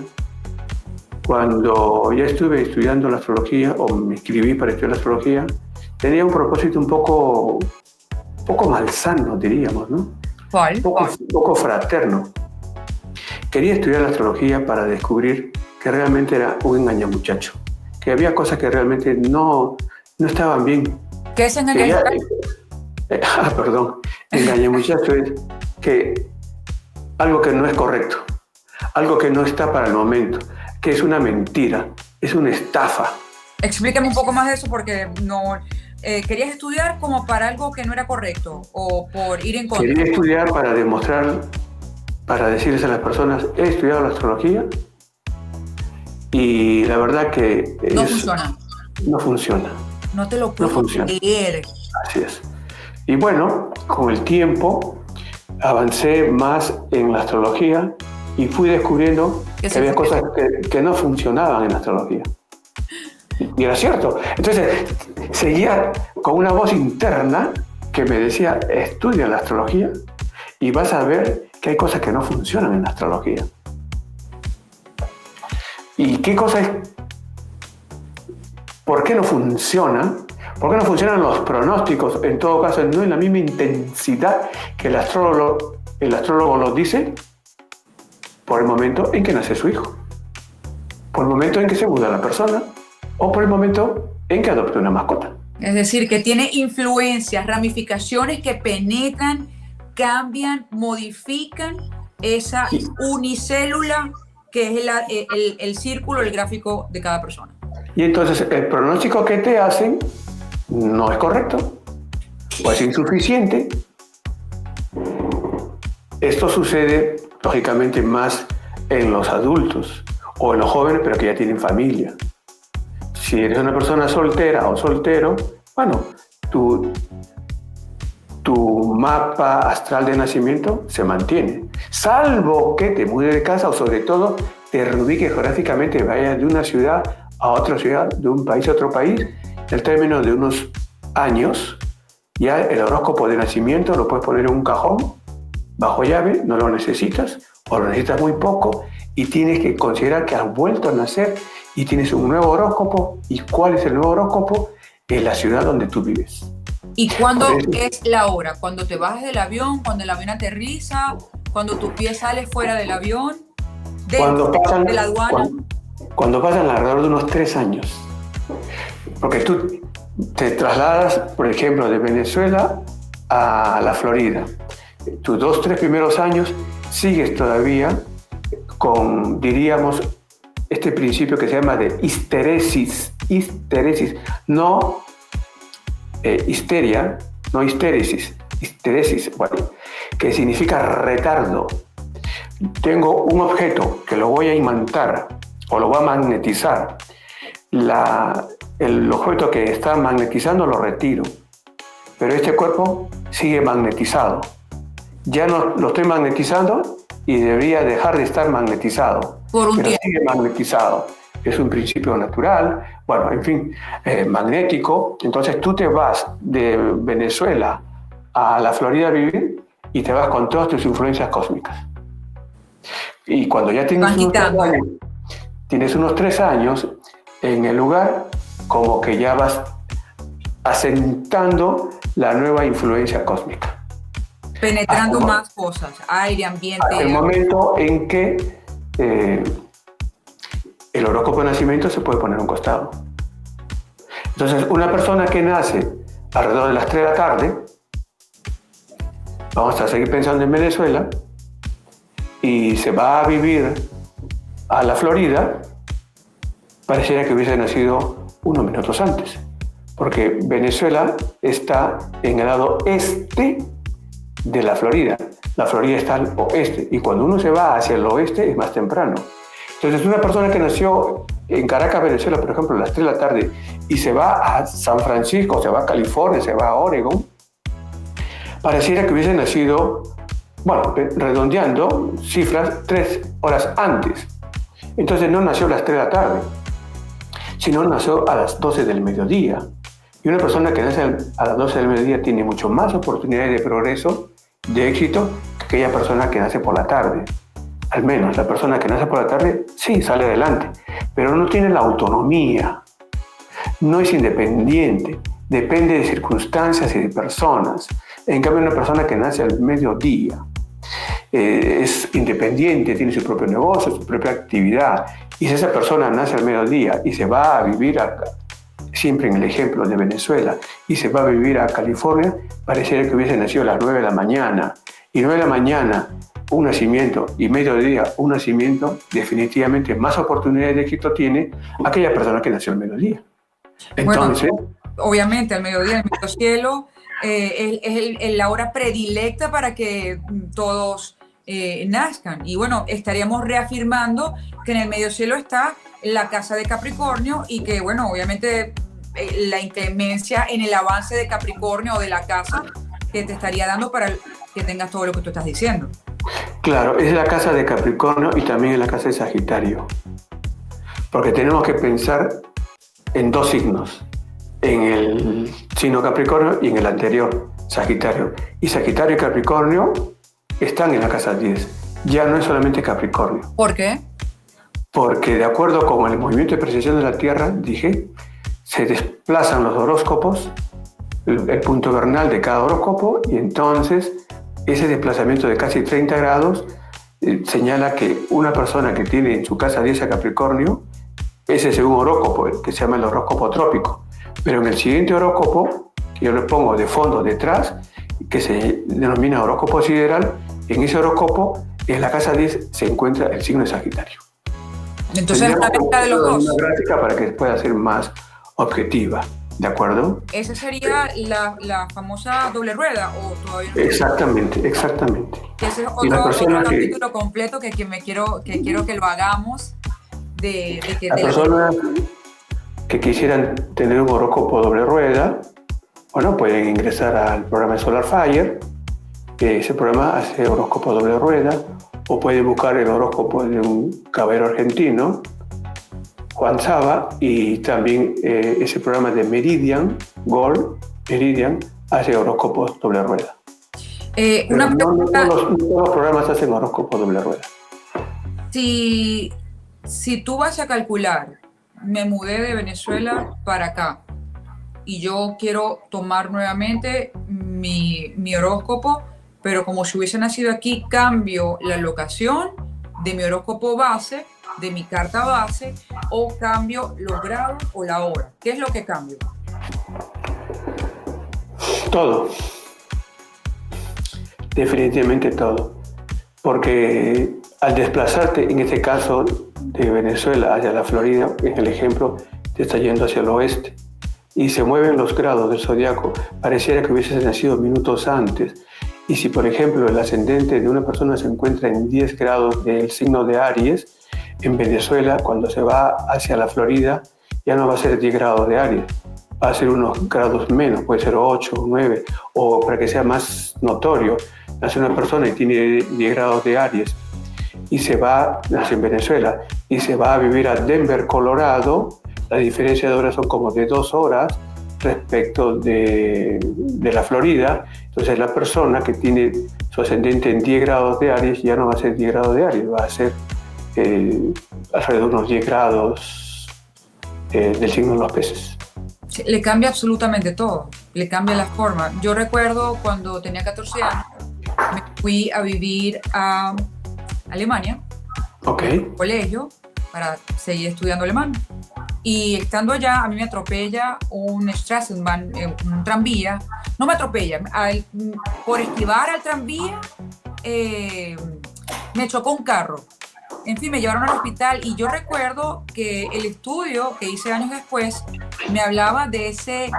Cuando ya estuve estudiando la astrología, o me inscribí para estudiar la astrología, tenía un propósito un poco malsano, diríamos, ¿no?
¿Cuál?
Un poco fraterno. Quería estudiar la astrología para descubrir que realmente era un engañamuchacho, que había cosas que realmente no estaban bien.
¿Qué es engañamuchacho?
Perdón. Engañamuchacho es que algo que no es correcto, algo que no está para el momento, que es una mentira, es una estafa.
Explícame un poco más de eso porque no... ¿Querías estudiar como para algo que no era correcto o por ir en contra?
Quería estudiar para demostrar, para decirles a las personas, he estudiado la astrología y la verdad que
no funciona.
No funciona.
No te lo puedo creer.
Así es. Y bueno, con el tiempo avancé más en la astrología y fui descubriendo que había cosas que no funcionaban en la astrología. Y era cierto. Entonces, seguía con una voz interna que me decía, estudia la astrología y vas a ver que hay cosas que no funcionan en la astrología. ¿Y qué cosa es? ¿Por qué no funciona? ¿Por qué no funcionan los pronósticos? En todo caso, no en la misma intensidad que el astrólogo lo dice, por el momento en que nace su hijo, por el momento en que se muda la persona, o por el momento en que adopte una mascota.
Es decir, que tiene influencias, ramificaciones que penetran, cambian, modifican esa unicélula que es el círculo, el gráfico de cada persona.
Y entonces el pronóstico que te hacen no es correcto o es insuficiente. Esto sucede, lógicamente, más en los adultos o en los jóvenes, pero que ya tienen familia. Si eres una persona soltera o soltero, bueno, tu mapa astral de nacimiento se mantiene, salvo que te mudes de casa o sobre todo te reubiques geográficamente, vayas de una ciudad a otra ciudad, de un país a otro país. En el término de unos años, ya el horóscopo de nacimiento lo puedes poner en un cajón bajo llave, no lo necesitas o lo necesitas muy poco y tienes que considerar que has vuelto a nacer y tienes un nuevo horóscopo. ¿Y cuál es el nuevo horóscopo? En la ciudad donde tú vives.
¿Y cuándo es la hora? ¿Cuando te bajas del avión? ¿Cuando el avión aterriza? ¿Cuando tu pie sale fuera del avión?
De la aduana. Cuando pasan alrededor de unos 3 años. Porque tú te trasladas, por ejemplo, de Venezuela a la Florida. Tus 2, 3 primeros años sigues todavía con, diríamos, este principio que se llama de histeresis, no histeria, no histeresis, bueno, que significa retardo. Tengo un objeto que lo voy a imantar o lo voy a magnetizar. El objeto que está magnetizando lo retiro, pero este cuerpo sigue magnetizado. Ya no lo estoy magnetizando y debería dejar de estar magnetizado,
Por un
pero
tiempo.
sigue magnetizado. Es un principio natural, bueno, en fin, magnético. Entonces tú te vas de Venezuela a la Florida a vivir y te vas con todas tus influencias cósmicas. Y cuando ya tienes unos 3 años en el lugar, como que ya vas asentando la nueva influencia cósmica.
Penetrando más cosas, aire, ambiente.
Hasta el momento en que el horóscopo de nacimiento se puede poner a un costado. Entonces, una persona que nace alrededor de las 3 de la tarde, vamos a seguir pensando en Venezuela, y se va a vivir a la Florida, pareciera que hubiese nacido unos minutos antes, porque Venezuela está en el lado este de la Florida. La Florida está al oeste, y cuando uno se va hacia el oeste es más temprano. Entonces, una persona que nació en Caracas, Venezuela, por ejemplo, a las 3 de la tarde, y se va a San Francisco, se va a California, se va a Oregon, pareciera que hubiese nacido, bueno, redondeando cifras, 3 horas antes. Entonces no nació a las 3 de la tarde, sino nació a las 12 del mediodía. Y una persona que nace a las 12 del mediodía tiene mucho más oportunidades de progreso, de éxito, que aquella persona que nace por la tarde. Al menos la persona que nace por la tarde sí sale adelante, pero no tiene la autonomía, no es independiente, depende de circunstancias y de personas. En cambio, una persona que nace al mediodía es independiente, tiene su propio negocio, su propia actividad. Y si esa persona nace al mediodía y se va a vivir acá, siempre en el ejemplo de Venezuela, y se va a vivir a California, pareciera que hubiese nacido a las 9 de la mañana. Y 9 de la mañana, un nacimiento, y mediodía, un nacimiento, definitivamente más oportunidades de éxito tiene aquella persona que nació al mediodía. Entonces,
bueno, obviamente al mediodía, el medio cielo, es la hora predilecta para que todos nazcan. Y bueno, estaríamos reafirmando que en el medio cielo está la casa de Capricornio y que, bueno, obviamente la inclemencia en el avance de Capricornio o de la casa que te estaría dando para que tengas todo lo que tú estás diciendo.
Claro, es la casa de Capricornio y también es la casa de Sagitario. Porque tenemos que pensar en 2 signos, en el signo Capricornio y en el anterior, Sagitario. Y Sagitario y Capricornio están en la casa 10. Ya no es solamente Capricornio.
¿Por qué?
Porque de acuerdo con el movimiento de precesión de la Tierra, dije, se desplazan los horóscopos, el punto vernal de cada horóscopo, y entonces ese desplazamiento de casi 30 grados señala que una persona que tiene en su casa 10 a Capricornio, ese es un horóscopo que se llama el horóscopo trópico. Pero en el siguiente horóscopo, que yo le pongo de fondo detrás, que se denomina horóscopo sideral, en ese horóscopo, en la casa 10, se encuentra el signo de Sagitario.
Entonces, la mezcla de los dos.
Una gráfica para que pueda ser más objetiva, ¿de acuerdo?
¿Esa sería la famosa doble rueda o todavía no?
Exactamente.
Ese es
Y la
otro
persona
capítulo completo que quiero que lo hagamos de que
las personas que quisieran tener un horóscopo doble rueda, bueno, pueden ingresar al programa de Solar Fire, que ese programa hace horóscopo doble rueda, o pueden buscar el horóscopo de un caballero argentino, Juan Saba, y también ese programa de Meridian Gold, Meridian, hace horóscopos doble rueda.
Una
no
pregunta,
todos los programas hacen horóscopo doble rueda.
si tú vas a calcular, me mudé de Venezuela para acá y yo quiero tomar nuevamente mi horóscopo, pero como si hubiese nacido aquí, cambio la locación, de mi horóscopo base, de mi carta base, o cambio los grados o la hora? ¿Qué es lo que cambio?
Todo. Definitivamente todo. Porque al desplazarte, en este caso, de Venezuela hacia la Florida, en el ejemplo, te está yendo hacia el oeste y se mueven los grados del zodiaco, pareciera que hubieses nacido minutos antes. Y si, por ejemplo, el ascendente de una persona se encuentra en 10 grados del signo de Aries, en Venezuela, cuando se va hacia la Florida, ya no va a ser 10 grados de Aries, va a ser unos grados menos, puede ser 8 o 9, o para que sea más notorio, nace una persona y tiene 10 grados de Aries, y se va, nace en Venezuela, y se va a vivir a Denver, Colorado. La diferencia de horas son como de 2 horas respecto de la Florida. Entonces la persona que tiene su ascendente en 10 grados de Aries ya no va a ser 10 grados de Aries, va a ser alrededor de unos 10 grados del signo de los peces.
Sí, le cambia absolutamente todo, le cambia la forma. Yo recuerdo cuando tenía 14 años, me fui a vivir a Alemania, colegio, para seguir estudiando alemán. Y estando allá, a mí me atropella un Straßenbahn, un tranvía. No me atropella, por esquivar al tranvía me chocó un carro. En fin, me llevaron al hospital y yo recuerdo que el estudio que hice años después me hablaba de ese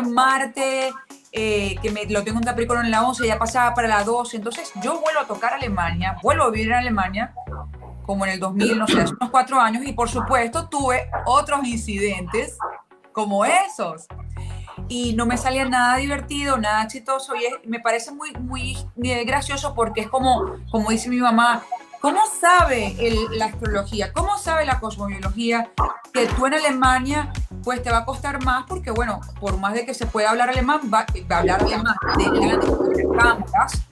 Marte que lo tengo en Capricornio en la 11, ya pasaba para la 12. Entonces yo vuelvo a tocar Alemania, vuelvo a vivir en Alemania, como en el 2000, no sé, hace unos 4 años, y por supuesto tuve otros incidentes como esos. Y no me salía nada divertido, nada exitoso, y me parece muy gracioso porque es como dice mi mamá, ¿cómo sabe la astrología? ¿Cómo sabe la cosmobiología que tú en Alemania pues te va a costar más? Porque bueno, por más de que se pueda hablar alemán, va a hablar alemán de cámaras,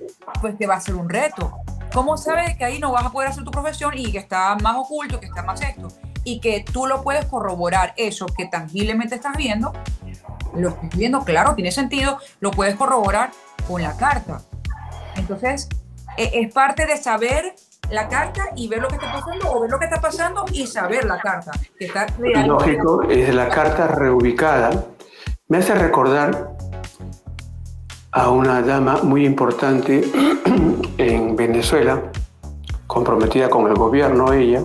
pues te va a ser un reto. ¿Cómo sabes que ahí no vas a poder hacer tu profesión y que está más oculto, que está más esto? Y que tú lo puedes corroborar, eso que tangiblemente estás viendo, lo estás viendo, claro, tiene sentido, lo puedes corroborar con la carta. Entonces, es parte de saber la carta y ver lo que está pasando, o ver lo que está pasando y saber la carta, que está real.
Lógico, es la carta reubicada. Me hace recordar a una dama muy importante en Venezuela, comprometida con el gobierno ella,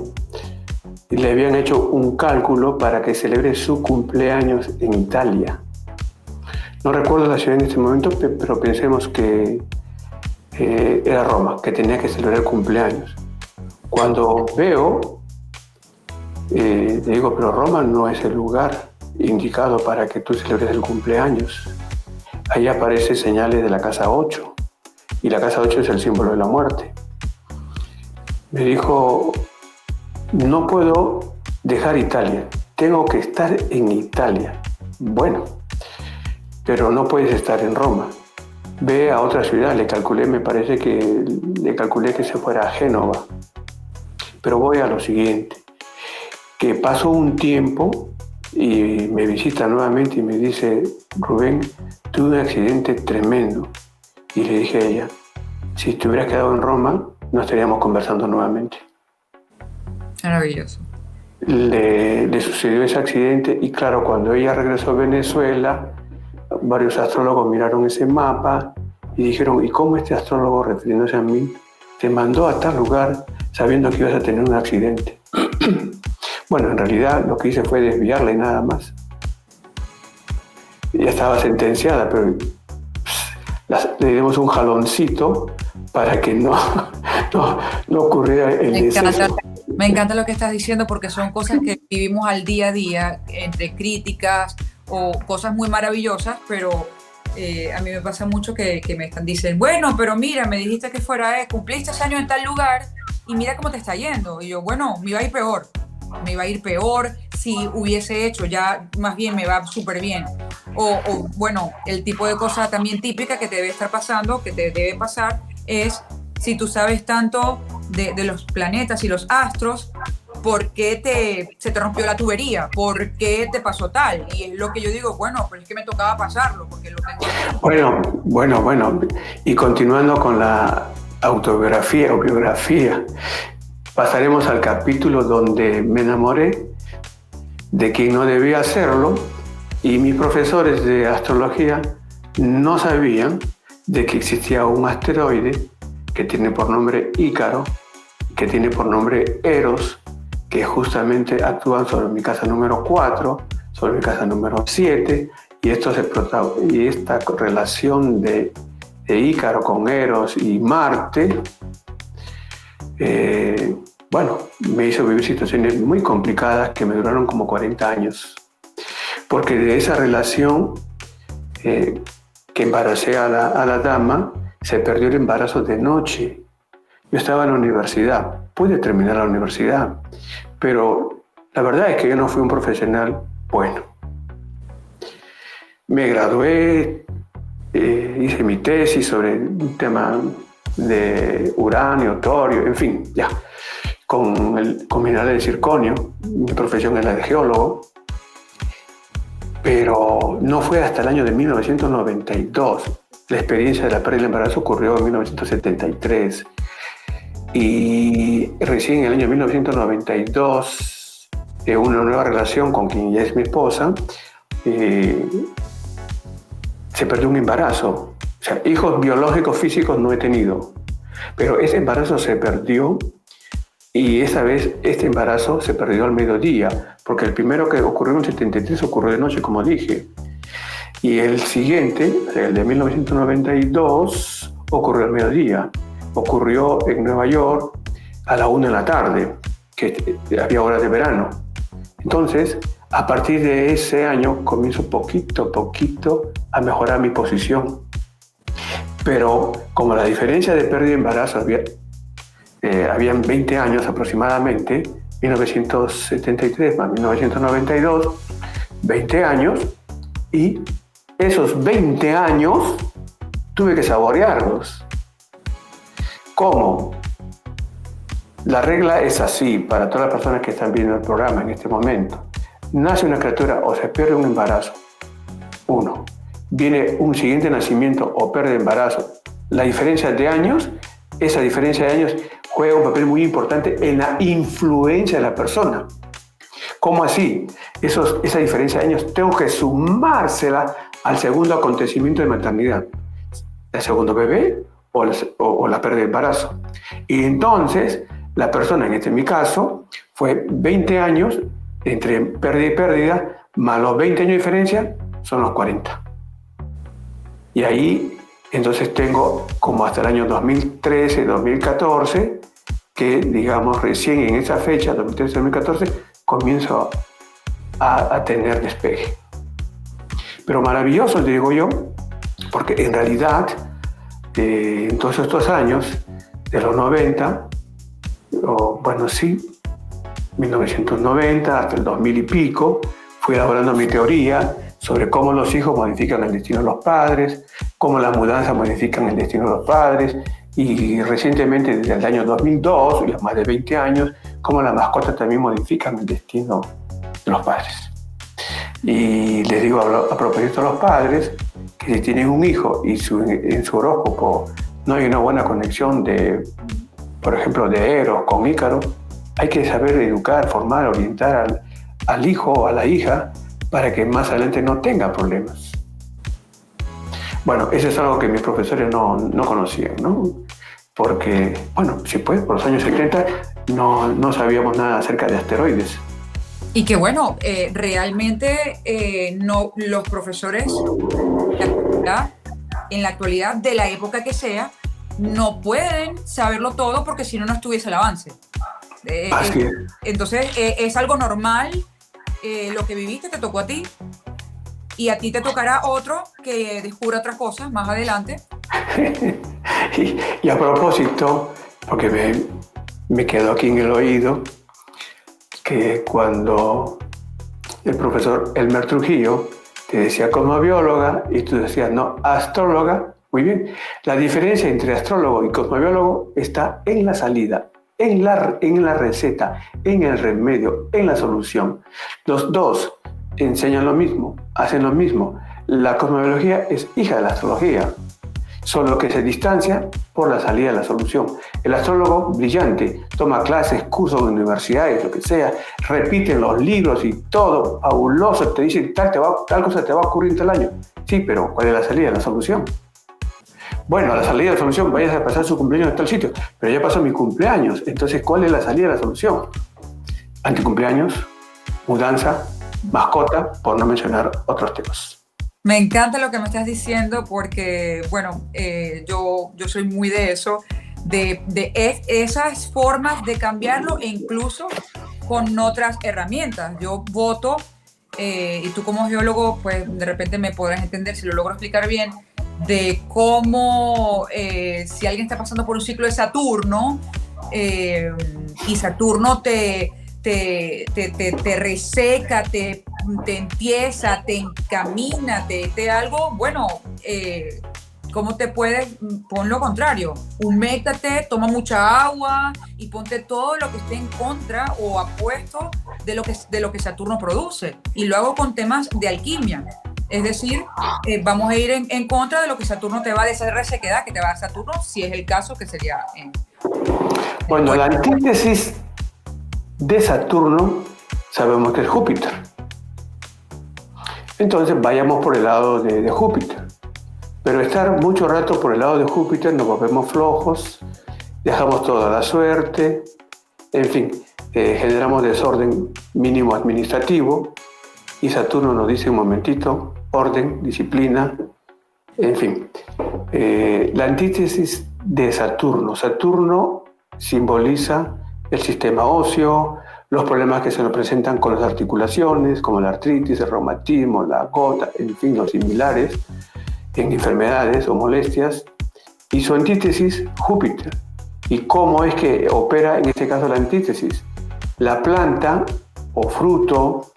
y le habían hecho un cálculo para que celebre su cumpleaños en Italia. No recuerdo la ciudad en este momento, pero pensemos que era Roma, que tenía que celebrar el cumpleaños. Cuando veo, le digo, pero Roma no es el lugar indicado para que tú celebres el cumpleaños. Ahí aparecen señales de la casa 8, y la casa 8 es el símbolo de la muerte. Me dijo, no puedo dejar Italia, tengo que estar en Italia. Bueno, pero no puedes estar en Roma. Ve a otra ciudad, le calculé que se fuera a Génova. Pero voy a lo siguiente, que pasó un tiempo y me visita nuevamente y me dice, Rubén, tuve un accidente tremendo. Y le dije a ella, si te hubieras quedado en Roma, no estaríamos conversando nuevamente.
Maravilloso.
Le sucedió ese accidente y claro, cuando ella regresó a Venezuela, varios astrólogos miraron ese mapa y dijeron, ¿y cómo este astrólogo, refiriéndose a mí, te mandó a tal lugar sabiendo que ibas a tener un accidente? Bueno, en realidad lo que hice fue desviarla y nada más. Ya estaba sentenciada, pero le dimos un jaloncito para que no ocurriera el deceso.
Me encanta lo que estás diciendo porque son cosas que vivimos al día a día, entre críticas o cosas muy maravillosas, pero a mí me pasa mucho que dicen, bueno, pero mira, me dijiste que cumpliste ese año en tal lugar y mira cómo te está yendo. Y yo, bueno, me iba a ir peor si hubiese hecho, ya más bien me va súper bien. O bueno, el tipo de cosa también típica que te debe estar pasando, que te debe pasar, es si tú sabes tanto de los planetas y los astros, ¿por qué se te rompió la tubería? ¿Por qué te pasó tal? Y es lo que yo digo, bueno, pero es que me tocaba pasarlo, porque lo tengo.
Bueno. Y continuando con la autobiografía o biografía, pasaremos al capítulo donde me enamoré de quien no debía hacerlo, y mis profesores de astrología no sabían de que existía un asteroide que tiene por nombre Ícaro, que tiene por nombre Eros, que justamente actúan sobre mi casa número 4, sobre mi casa número 7, y esta relación de Ícaro con Eros y Marte, me hizo vivir situaciones muy complicadas que me duraron como 40 años. Porque de esa relación que embaracé a la dama, se perdió el embarazo de noche. Yo estaba en la universidad, pude terminar la universidad, pero la verdad es que yo no fui un profesional bueno. Me gradué, hice mi tesis sobre un tema de uranio, torio, en fin, ya, con minerales de circonio. Mi profesión es la de geólogo, pero no fue hasta el año de 1992. La experiencia de la pérdida del embarazo ocurrió en 1973, y recién en el año 1992, una nueva relación con quien ya es mi esposa, se perdió un embarazo. O sea, hijos biológicos físicos no he tenido, pero ese embarazo se perdió, y esa vez este embarazo se perdió al mediodía, porque el primero que ocurrió en el 73 ocurrió de noche, como dije, y el siguiente, el de 1992, ocurrió al mediodía. Ocurrió en Nueva York a la 1 de la tarde, que había horas de verano. Entonces, a partir de ese año comienzo poquito a poquito a mejorar mi posición. Pero como la diferencia de pérdida de embarazo habían 20 años aproximadamente, 1973 más 1992, 20 años, y esos 20 años tuve que saborearlos. ¿Cómo? La regla es así para todas las personas que están viendo el programa en este momento. Nace una criatura o se pierde un embarazo. 1. Viene un siguiente nacimiento o pérdida de embarazo. La diferencia de años, esa diferencia de años juega un papel muy importante en la influencia de la persona. ¿Cómo así? Esa diferencia de años tengo que sumársela al segundo acontecimiento de maternidad. El segundo bebé o la pérdida de embarazo. Y entonces, la persona, en mi caso, fue 20 años entre pérdida y pérdida, más los 20 años de diferencia, son los 40. Y ahí, entonces tengo como hasta el año 2013, 2014, que digamos recién en esa fecha, 2013-2014, comienzo a tener despegue. Pero maravilloso, digo yo, porque en realidad, en todos estos años, de los 90, 1990 hasta el 2000 y pico, fui elaborando mi teoría sobre cómo los hijos modifican el destino de los padres, cómo las mudanzas modifican el destino de los padres, y recientemente, desde el año 2002, ya más de 20 años, cómo las mascotas también modifican el destino de los padres. Y les digo a propósito de los padres, que si tienen un hijo y en su horóscopo no hay una buena conexión por ejemplo, de Eros con Ícaro, hay que saber educar, formar, orientar al hijo o a la hija para que más adelante no tenga problemas. Bueno, eso es algo que mis profesores no conocían, ¿no? Porque, por los años 70 no sabíamos nada acerca de asteroides.
Y que realmente los profesores en la actualidad, de la época que sea, no pueden saberlo todo, porque si no estuviese el avance.
Así es.
Entonces, es algo normal. Lo que viviste te tocó a ti, y a ti te tocará otro que descubra otras cosas más adelante.
y a propósito, porque me quedó aquí en el oído, que cuando el profesor Elmer Trujillo te decía cosmobióloga y tú decías no, astróloga, muy bien. La diferencia entre astrólogo y cosmobiólogo está en la salida, en la receta, en el remedio, en la solución. Los dos enseñan lo mismo, hacen lo mismo. La cosmobiología es hija de la astrología. solo que se distancia por la salida de la solución. El astrólogo brillante toma clases, cursos de universidades, lo que sea, repite los libros y todo, fabuloso, te dice tal cosa te va a ocurrir en tal año. Sí, pero ¿cuál es la salida de la solución? Bueno, a la salida de la solución, vayas a pasar su cumpleaños en tal sitio, pero ya pasó mi cumpleaños, entonces ¿cuál es la salida de la solución? Anticumpleaños, mudanza, mascota, por no mencionar otros temas.
Me encanta lo que me estás diciendo porque, bueno, yo soy muy de eso, de esas formas de cambiarlo e incluso con otras herramientas. Yo voto, y tú como geólogo, pues de repente me podrás entender si lo logro explicar bien, de cómo si alguien está pasando por un ciclo de Saturno y Saturno te reseca, te empieza, te encamina, te algo, bueno, ¿cómo te puedes? Pon lo contrario, huméctate, toma mucha agua y ponte todo lo que esté en contra o apuesto de lo que Saturno produce. Y lo hago con temas de alquimia. Es decir, vamos a ir en contra de lo que Saturno te va, de esa resequedad que te va a dar Saturno, si es el caso, que sería...
Bueno, la antítesis de Saturno sabemos que es Júpiter. Entonces vayamos por el lado de Júpiter. Pero estar mucho rato por el lado de Júpiter nos volvemos flojos, dejamos toda la suerte, en fin, generamos desorden mínimo administrativo y Saturno nos dice un momentito, orden, disciplina, en fin. La antítesis de Saturno. Saturno simboliza el sistema óseo, los problemas que se nos presentan con las articulaciones, como la artritis, el reumatismo, la gota, en fin, los similares, en enfermedades o molestias, y su antítesis, Júpiter. ¿Y cómo es que opera en este caso la antítesis? La planta o fruto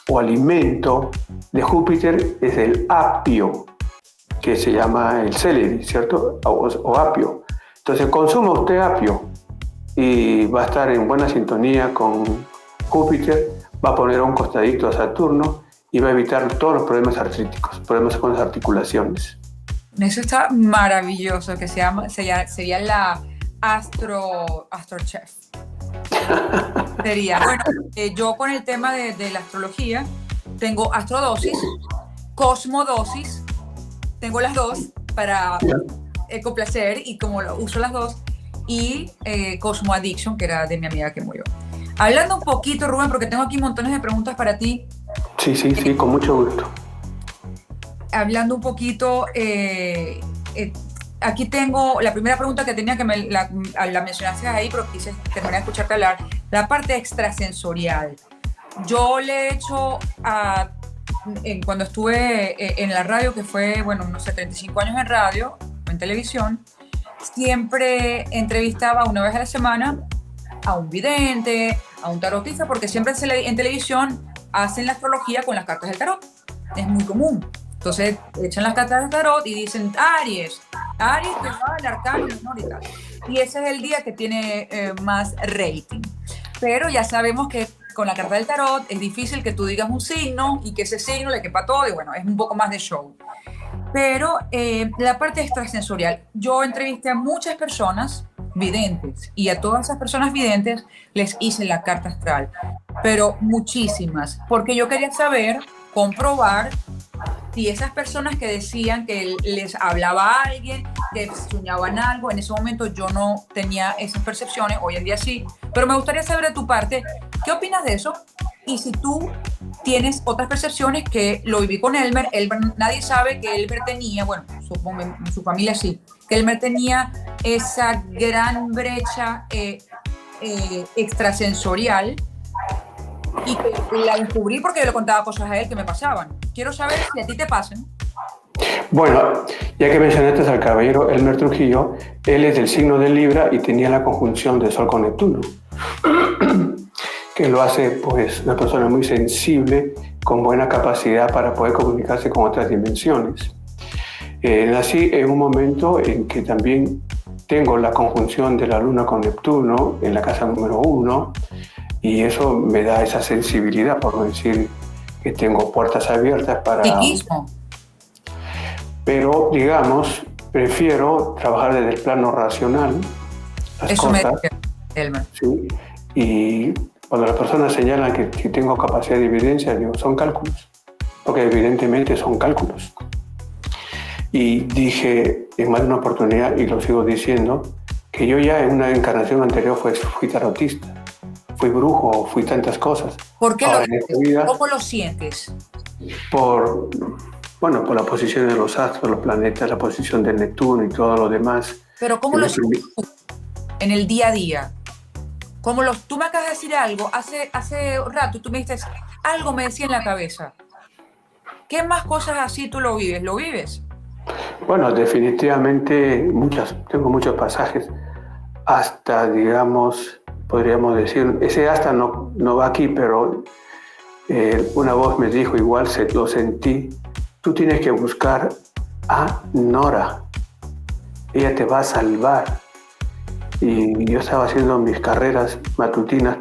o alimento de Júpiter es el apio, que se llama el celery, ¿cierto? O apio. Entonces consuma usted apio y va a estar en buena sintonía con Júpiter, va a poner a un costadito a Saturno y va a evitar todos los problemas artríticos, problemas con las articulaciones.
Eso está maravilloso, que sería la astrochef. Sería, bueno, yo con el tema de la astrología tengo astrodosis, cosmodosis, tengo las dos para complacer y como uso las dos, y Cosmo Addiction, que era de mi amiga que murió. Hablando un poquito, Rubén, porque tengo aquí montones de preguntas para ti.
Sí, con mucho gusto.
Hablando un poquito, aquí tengo la primera pregunta que tenía, que la mencionaste ahí, pero quise terminar de escucharte hablar, la parte extrasensorial. Yo le he hecho cuando estuve en la radio, que fue, bueno, no sé, 35 años en radio, en televisión, siempre entrevistaba una vez a la semana a un vidente, a un tarotista, porque siempre en televisión hacen la astrología con las cartas del tarot. Es muy común. Entonces echan las cartas del tarot y dicen Aries que va el arcano menor y tal. Y ese es el día que tiene más rating. Pero ya sabemos que con la carta del tarot es difícil que tú digas un signo y que ese signo le quepa todo, y bueno, es un poco más de show. Pero la parte extrasensorial, yo entrevisté a muchas personas videntes y a todas esas personas videntes les hice la carta astral, pero muchísimas, porque yo quería saber, comprobar si esas personas que decían que les hablaba a alguien, que soñaban algo, en ese momento yo no tenía esas percepciones, hoy en día sí, pero me gustaría saber de tu parte, ¿qué opinas de eso? Y si tú tienes otras percepciones, que lo viví con Elmer, nadie sabe que Elmer tenía, bueno, supongo su familia sí, que Elmer tenía esa gran brecha extrasensorial, y que la descubrí porque yo le contaba cosas a él que me pasaban. Quiero saber si a ti te pasan.
Bueno, ya que mencionaste al caballero Elmer Trujillo, él es del signo de Libra y tenía la conjunción de Sol con Neptuno, que lo hace pues una persona muy sensible, con buena capacidad para poder comunicarse con otras dimensiones. Nací en un momento en que también tengo la conjunción de la Luna con Neptuno en la casa número 1, y eso me da esa sensibilidad, por no decir que tengo puertas abiertas para...
Psiquismo.
Pero, digamos, prefiero trabajar desde el plano racional, las
Eso
cosas,
me dice Elmer.
¿sí? Y cuando las personas señalan que tengo capacidad de evidencia, digo, son cálculos, porque evidentemente son cálculos. Y dije en más de una oportunidad, y lo sigo diciendo, que yo ya en una encarnación anterior fui tarotista, fui brujo, fui tantas cosas.
¿Por qué
Ahora, en esta vida,
¿Cómo lo sientes?
por la posición de los astros, los planetas, la posición de Neptuno y todo lo demás.
Pero ¿cómo lo sientes tú en el día a día? Tú me acabas de decir algo, hace rato tú me dijiste, algo me decía en la cabeza. ¿Qué más cosas así tú lo vives? ¿Lo vives?
Bueno, definitivamente tengo muchos pasajes, hasta, digamos, podríamos decir, ese hasta no va aquí, pero una voz me dijo, igual lo sentí, tú tienes que buscar a Nora, ella te va a salvar. Y yo estaba haciendo mis carreras matutinas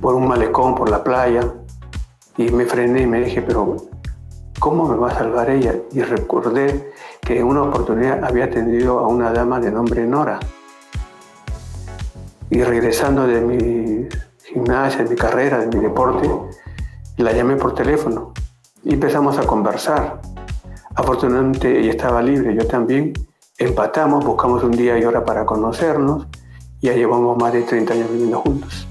por un malecón, por la playa, y me frené y me dije, pero ¿cómo me va a salvar ella? Y recordé que en una oportunidad había atendido a una dama de nombre Nora. Y regresando de mi gimnasia, de mi carrera, de mi deporte, la llamé por teléfono y empezamos a conversar. Afortunadamente ella estaba libre, yo también. Empatamos, buscamos un día y hora para conocernos y ya llevamos más de 30 años viviendo juntos.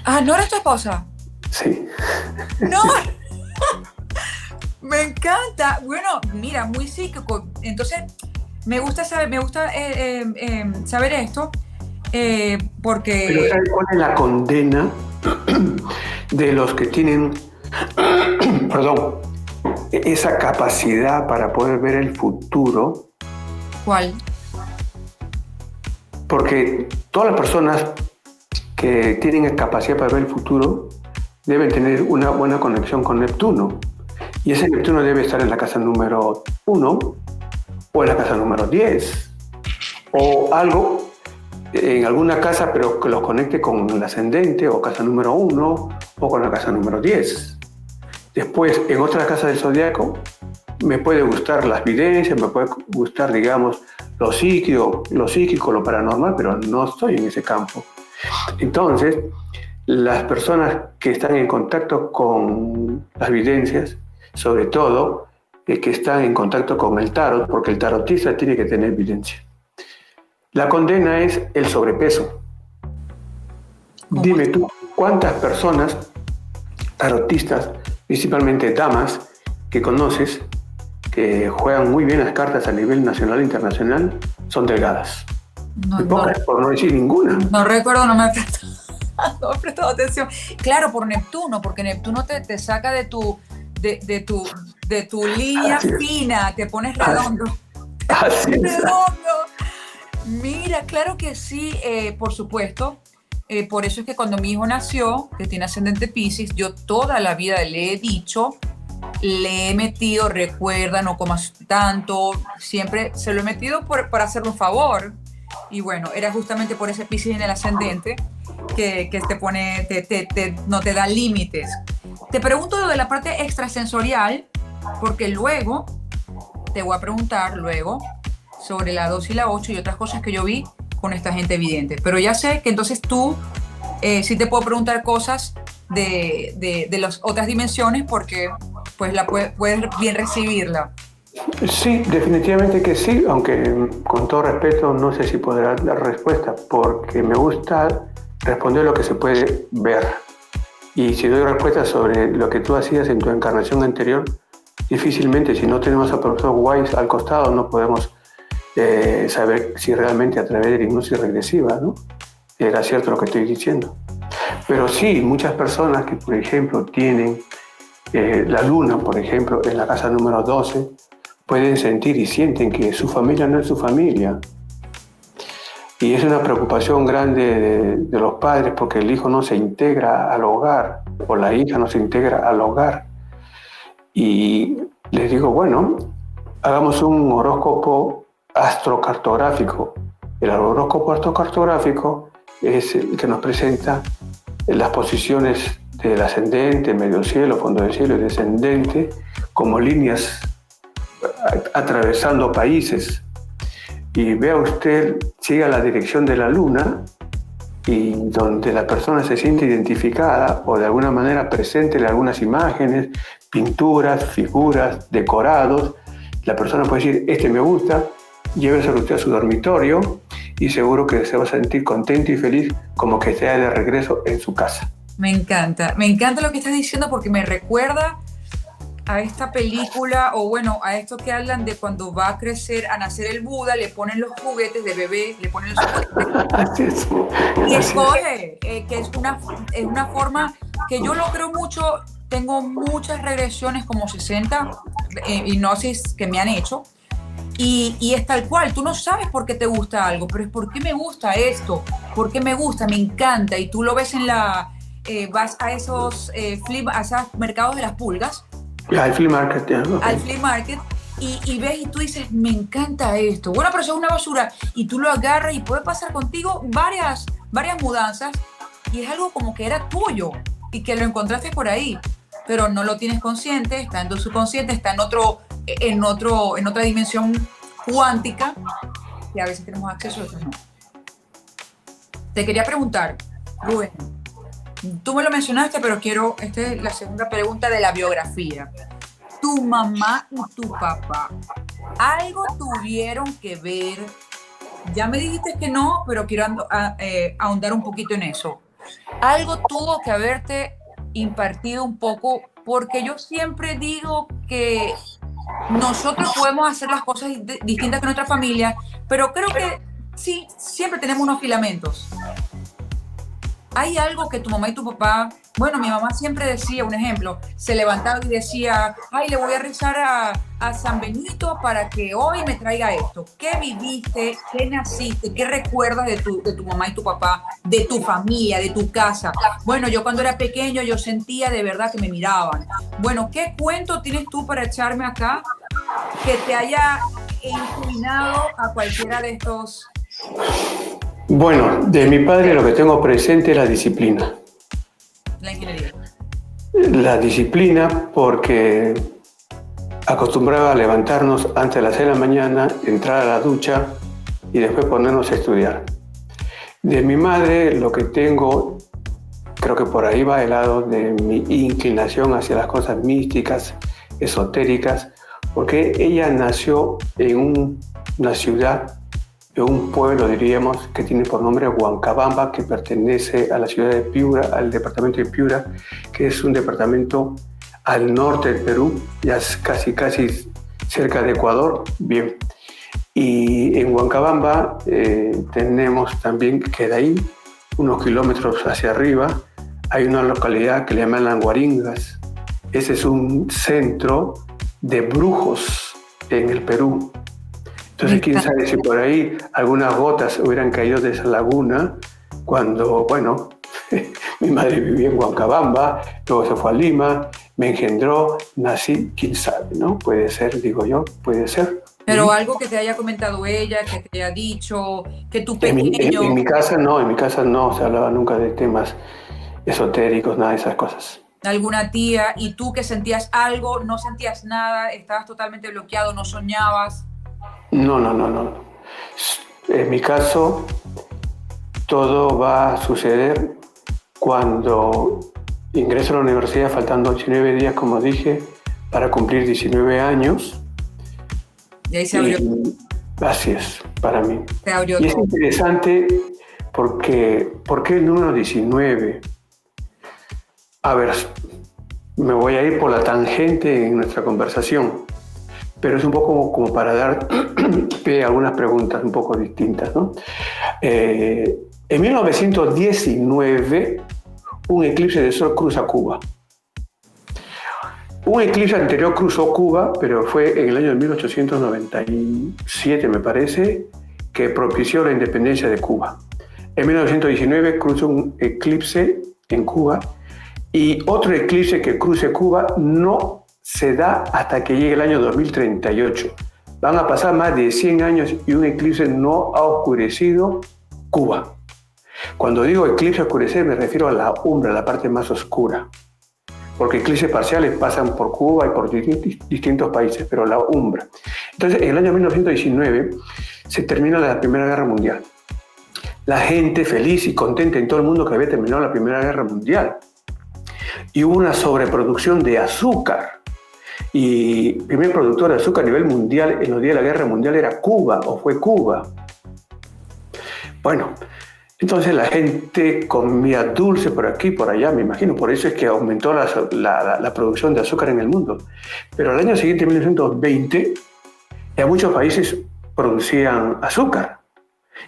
Ah, ¿no eres tu esposa?
Sí.
¡No! Me encanta. Bueno, mira, muy psíquico. Entonces, me gusta saber esto, porque...
Pero ¿sabes cuál es la condena de los que tienen, perdón, esa capacidad para poder ver el futuro?
¿Cuál?
Porque todas las personas que tienen capacidad para ver el futuro deben tener una buena conexión con Neptuno. Y ese Neptuno debe estar en la casa número 1 o en la casa número 10 o algo en alguna casa, pero que los conecte con el ascendente o casa número 1 o con la casa número 10. Después, en otra casa del zodiaco, me puede gustar las evidencias, me puede gustar, digamos, lo psíquico, lo paranormal, pero no estoy en ese campo. Entonces, las personas que están en contacto con las evidencias, sobre todo, que están en contacto con el tarot, porque el tarotista tiene que tener evidencia. La condena es el sobrepeso. Dime tú, ¿cuántas personas tarotistas, principalmente damas, que conoces, que juegan muy bien las cartas a nivel nacional e internacional, son delgadas?
No,
pocas, por no decir ninguna.
No recuerdo, no me he prestado atención. Claro, por Neptuno, porque Neptuno te saca de tu línea fina, te pones redondo.
Así es.
Redondo. Mira, claro que sí, por supuesto. Por eso es que cuando mi hijo nació, que tiene ascendente Piscis, yo toda la vida le he dicho, le he metido, recuerda, no comas tanto, siempre se lo he metido para hacerle un favor. Y bueno, era justamente por ese Piscis en el ascendente que te pone, no te da límites. Te pregunto lo de la parte extrasensorial, porque luego te voy a preguntar sobre la 2 y la 8 y otras cosas que yo vi con esta gente evidente. Pero ya sé que entonces tú sí te puedo preguntar cosas de las otras dimensiones porque pues puedes bien recibirla.
Sí, definitivamente que sí, aunque con todo respeto no sé si podrá dar respuesta, porque me gusta responder lo que se puede ver. Y si doy respuesta sobre lo que tú hacías en tu encarnación anterior, difícilmente, si no tenemos al profesor Weiss al costado, no podemos saber si realmente a través de la hipnosis regresiva, ¿no?, era cierto lo que estoy diciendo. Pero sí, muchas personas que, por ejemplo, tienen la luna, por ejemplo, en la casa número 12, pueden sentir y sienten que su familia no es su familia. Y es una preocupación grande de los padres porque el hijo no se integra al hogar o la hija no se integra al hogar. Y les digo, bueno, hagamos un horóscopo astrocartográfico. El horóscopo astrocartográfico es el que nos presenta las posiciones del ascendente, medio cielo, fondo del cielo y descendente como líneas atravesando países. Y vea usted, siga la dirección de la luna y donde la persona se siente identificada o de alguna manera preséntele algunas imágenes, pinturas, figuras, decorados. La persona puede decir, este me gusta, lléveselo usted a su dormitorio y seguro que se va a sentir contento y feliz como que esté de regreso en su casa.
Me encanta lo que estás diciendo porque me recuerda a esta película, o bueno, a esto que hablan de cuando va a crecer, a nacer el Buda, le ponen los juguetes de bebé, le ponen los juguetes
Así es.
y escoge, que es una forma que yo lo creo mucho. Tengo muchas regresiones, como 60 hipnosis que me han hecho, y es tal cual, tú no sabes por qué te gusta algo, pero es por qué me gusta esto, por qué me gusta, me encanta, y tú lo ves en vas a esos a esos mercados de las pulgas,
Al flea market, ¿no?
al flea market, y ves y tú dices, me encanta esto. Bueno, pero eso es una basura, y tú lo agarras y puede pasar contigo varias mudanzas, y es algo como que era tuyo, y que lo encontraste por ahí, pero no lo tienes consciente, está en tu subconsciente, está en otra dimensión cuántica, que a veces tenemos acceso, a otras no. Te quería preguntar, Rubén, tú me lo mencionaste, pero esta es la segunda pregunta de la biografía. Tu mamá y tu papá, ¿algo tuvieron que ver? Ya me dijiste que no, pero quiero ahondar un poquito en eso. Algo tuvo que haberte impartido un poco, porque yo siempre digo que nosotros podemos hacer las cosas distintas que nuestra familia, pero creo que sí, siempre tenemos unos filamentos. Hay algo que tu mamá y tu papá, bueno, mi mamá siempre decía, un ejemplo, se levantaba y decía, ay, le voy a rezar a San Benito para que hoy me traiga esto. ¿Qué viviste? ¿Qué naciste? ¿Qué recuerdas de tu mamá y tu papá? De tu familia, de tu casa. Bueno, yo cuando era pequeño yo sentía de verdad que me miraban. Bueno, ¿qué cuento tienes tú para echarme acá que te haya inclinado a cualquiera de estos?
Bueno, de mi padre lo que tengo presente es la disciplina.
La ingeniería.
La disciplina porque acostumbraba a levantarnos antes de las 6 de la mañana, entrar a la ducha y después ponernos a estudiar. De mi madre lo que tengo, creo que por ahí va el lado de mi inclinación hacia las cosas místicas, esotéricas, porque ella nació en una ciudad, en un pueblo, diríamos, que tiene por nombre Huancabamba, que pertenece a la ciudad de Piura, al departamento de Piura, que es un departamento al norte del Perú, ya es casi cerca de Ecuador. Bien. Y en Huancabamba tenemos también que de ahí, unos kilómetros hacia arriba, hay una localidad que le llaman Languaringas. Ese es un centro de brujos en el Perú. Entonces, quién sabe si por ahí algunas gotas hubieran caído de esa laguna cuando, bueno, mi madre vivía en Huancabamba, luego se fue a Lima, me engendró, nací, quién sabe, ¿no? Puede ser, digo yo, puede ser.
Pero algo que te haya comentado ella, que te haya dicho, que tu pequeño...
En mi casa no se hablaba nunca de temas esotéricos, nada de esas cosas.
Alguna tía, y tú que sentías algo, no sentías nada, estabas totalmente bloqueado, no soñabas.
No. En mi caso, todo va a suceder cuando ingreso a la universidad, faltando 19 días, como dije, para cumplir 19 años.
Y ahí se abrió.
Así es, para mí.
Se abrió
y es
todo.
interesante porque, ¿por qué el número 19? A ver, me voy a ir por la tangente en nuestra conversación, pero es un poco como para dar pie a algunas preguntas un poco distintas, ¿no? En 1919, un eclipse de sol cruza Cuba. Un eclipse anterior cruzó Cuba, pero fue en el año de 1897, me parece, que propició la independencia de Cuba. En 1919 cruzó un eclipse en Cuba y otro eclipse que cruce Cuba no se da hasta que llegue el año 2038. Van a pasar más de 100 años y un eclipse no ha oscurecido Cuba. Cuando digo eclipse oscurecer me refiero a la umbra, la parte más oscura. porque eclipses parciales pasan por Cuba y por distintos países, pero la umbra. Entonces, en el año 1919 se termina la Primera Guerra Mundial. La gente feliz y contenta en todo el mundo que había terminado la Primera Guerra Mundial. Y hubo una sobreproducción de azúcar. Y el primer productor de azúcar a nivel mundial en los días de la Guerra Mundial era Cuba, o fue Cuba. Bueno, entonces la gente comía dulce por aquí, por allá, me imagino. Por eso es que aumentó la producción de azúcar en el mundo. Pero al año siguiente, en 1920, ya muchos países producían azúcar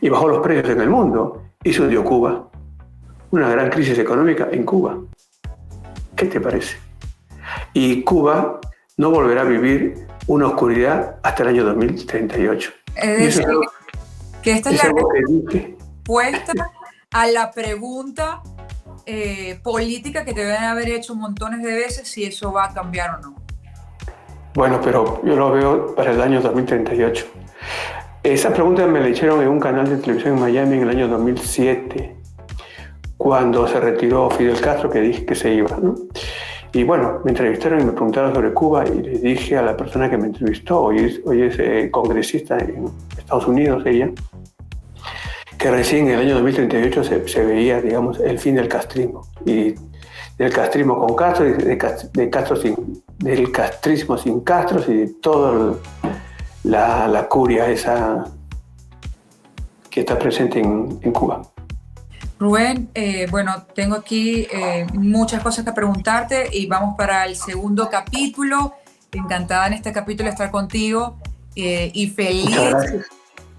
y bajó los precios en el mundo y se hundió Cuba. Una gran crisis económica en Cuba. ¿Qué te parece? Y Cuba no volverá a vivir una oscuridad hasta el año 2038.
Es decir, que esta es la respuesta a la pregunta política que te deben haber hecho montones de veces, si eso va a cambiar o no.
Bueno, pero yo lo veo para el año 2038. Esa pregunta me la hicieron en un canal de televisión en Miami en el año 2007, cuando se retiró Fidel Castro, que dije que se iba, ¿no? Y bueno, me entrevistaron y me preguntaron sobre Cuba y le dije a la persona que me entrevistó, hoy es congresista en Estados Unidos, ella, que recién en el año 2038 se veía, digamos, el fin del castrismo. Y del castrismo con Castro, y del castrismo sin Castro y de toda la curia esa que está presente en Cuba.
Rubén, bueno, tengo aquí muchas cosas que preguntarte y vamos para el segundo capítulo. Encantada en este capítulo de estar contigo y feliz,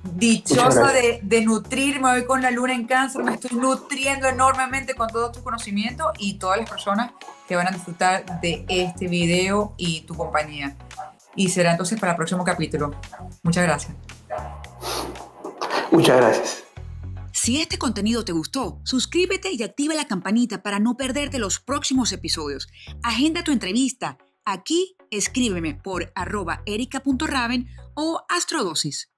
dichosa de nutrirme hoy con la luna en Cáncer. Me estoy nutriendo enormemente con todo tu conocimiento y todas las personas que van a disfrutar de este video y tu compañía. Y será entonces para el próximo capítulo. Muchas gracias.
Muchas gracias.
Si este contenido te gustó, suscríbete y activa la campanita para no perderte los próximos episodios. Agenda tu entrevista. Aquí escríbeme por @erica.raven o Astrodosis.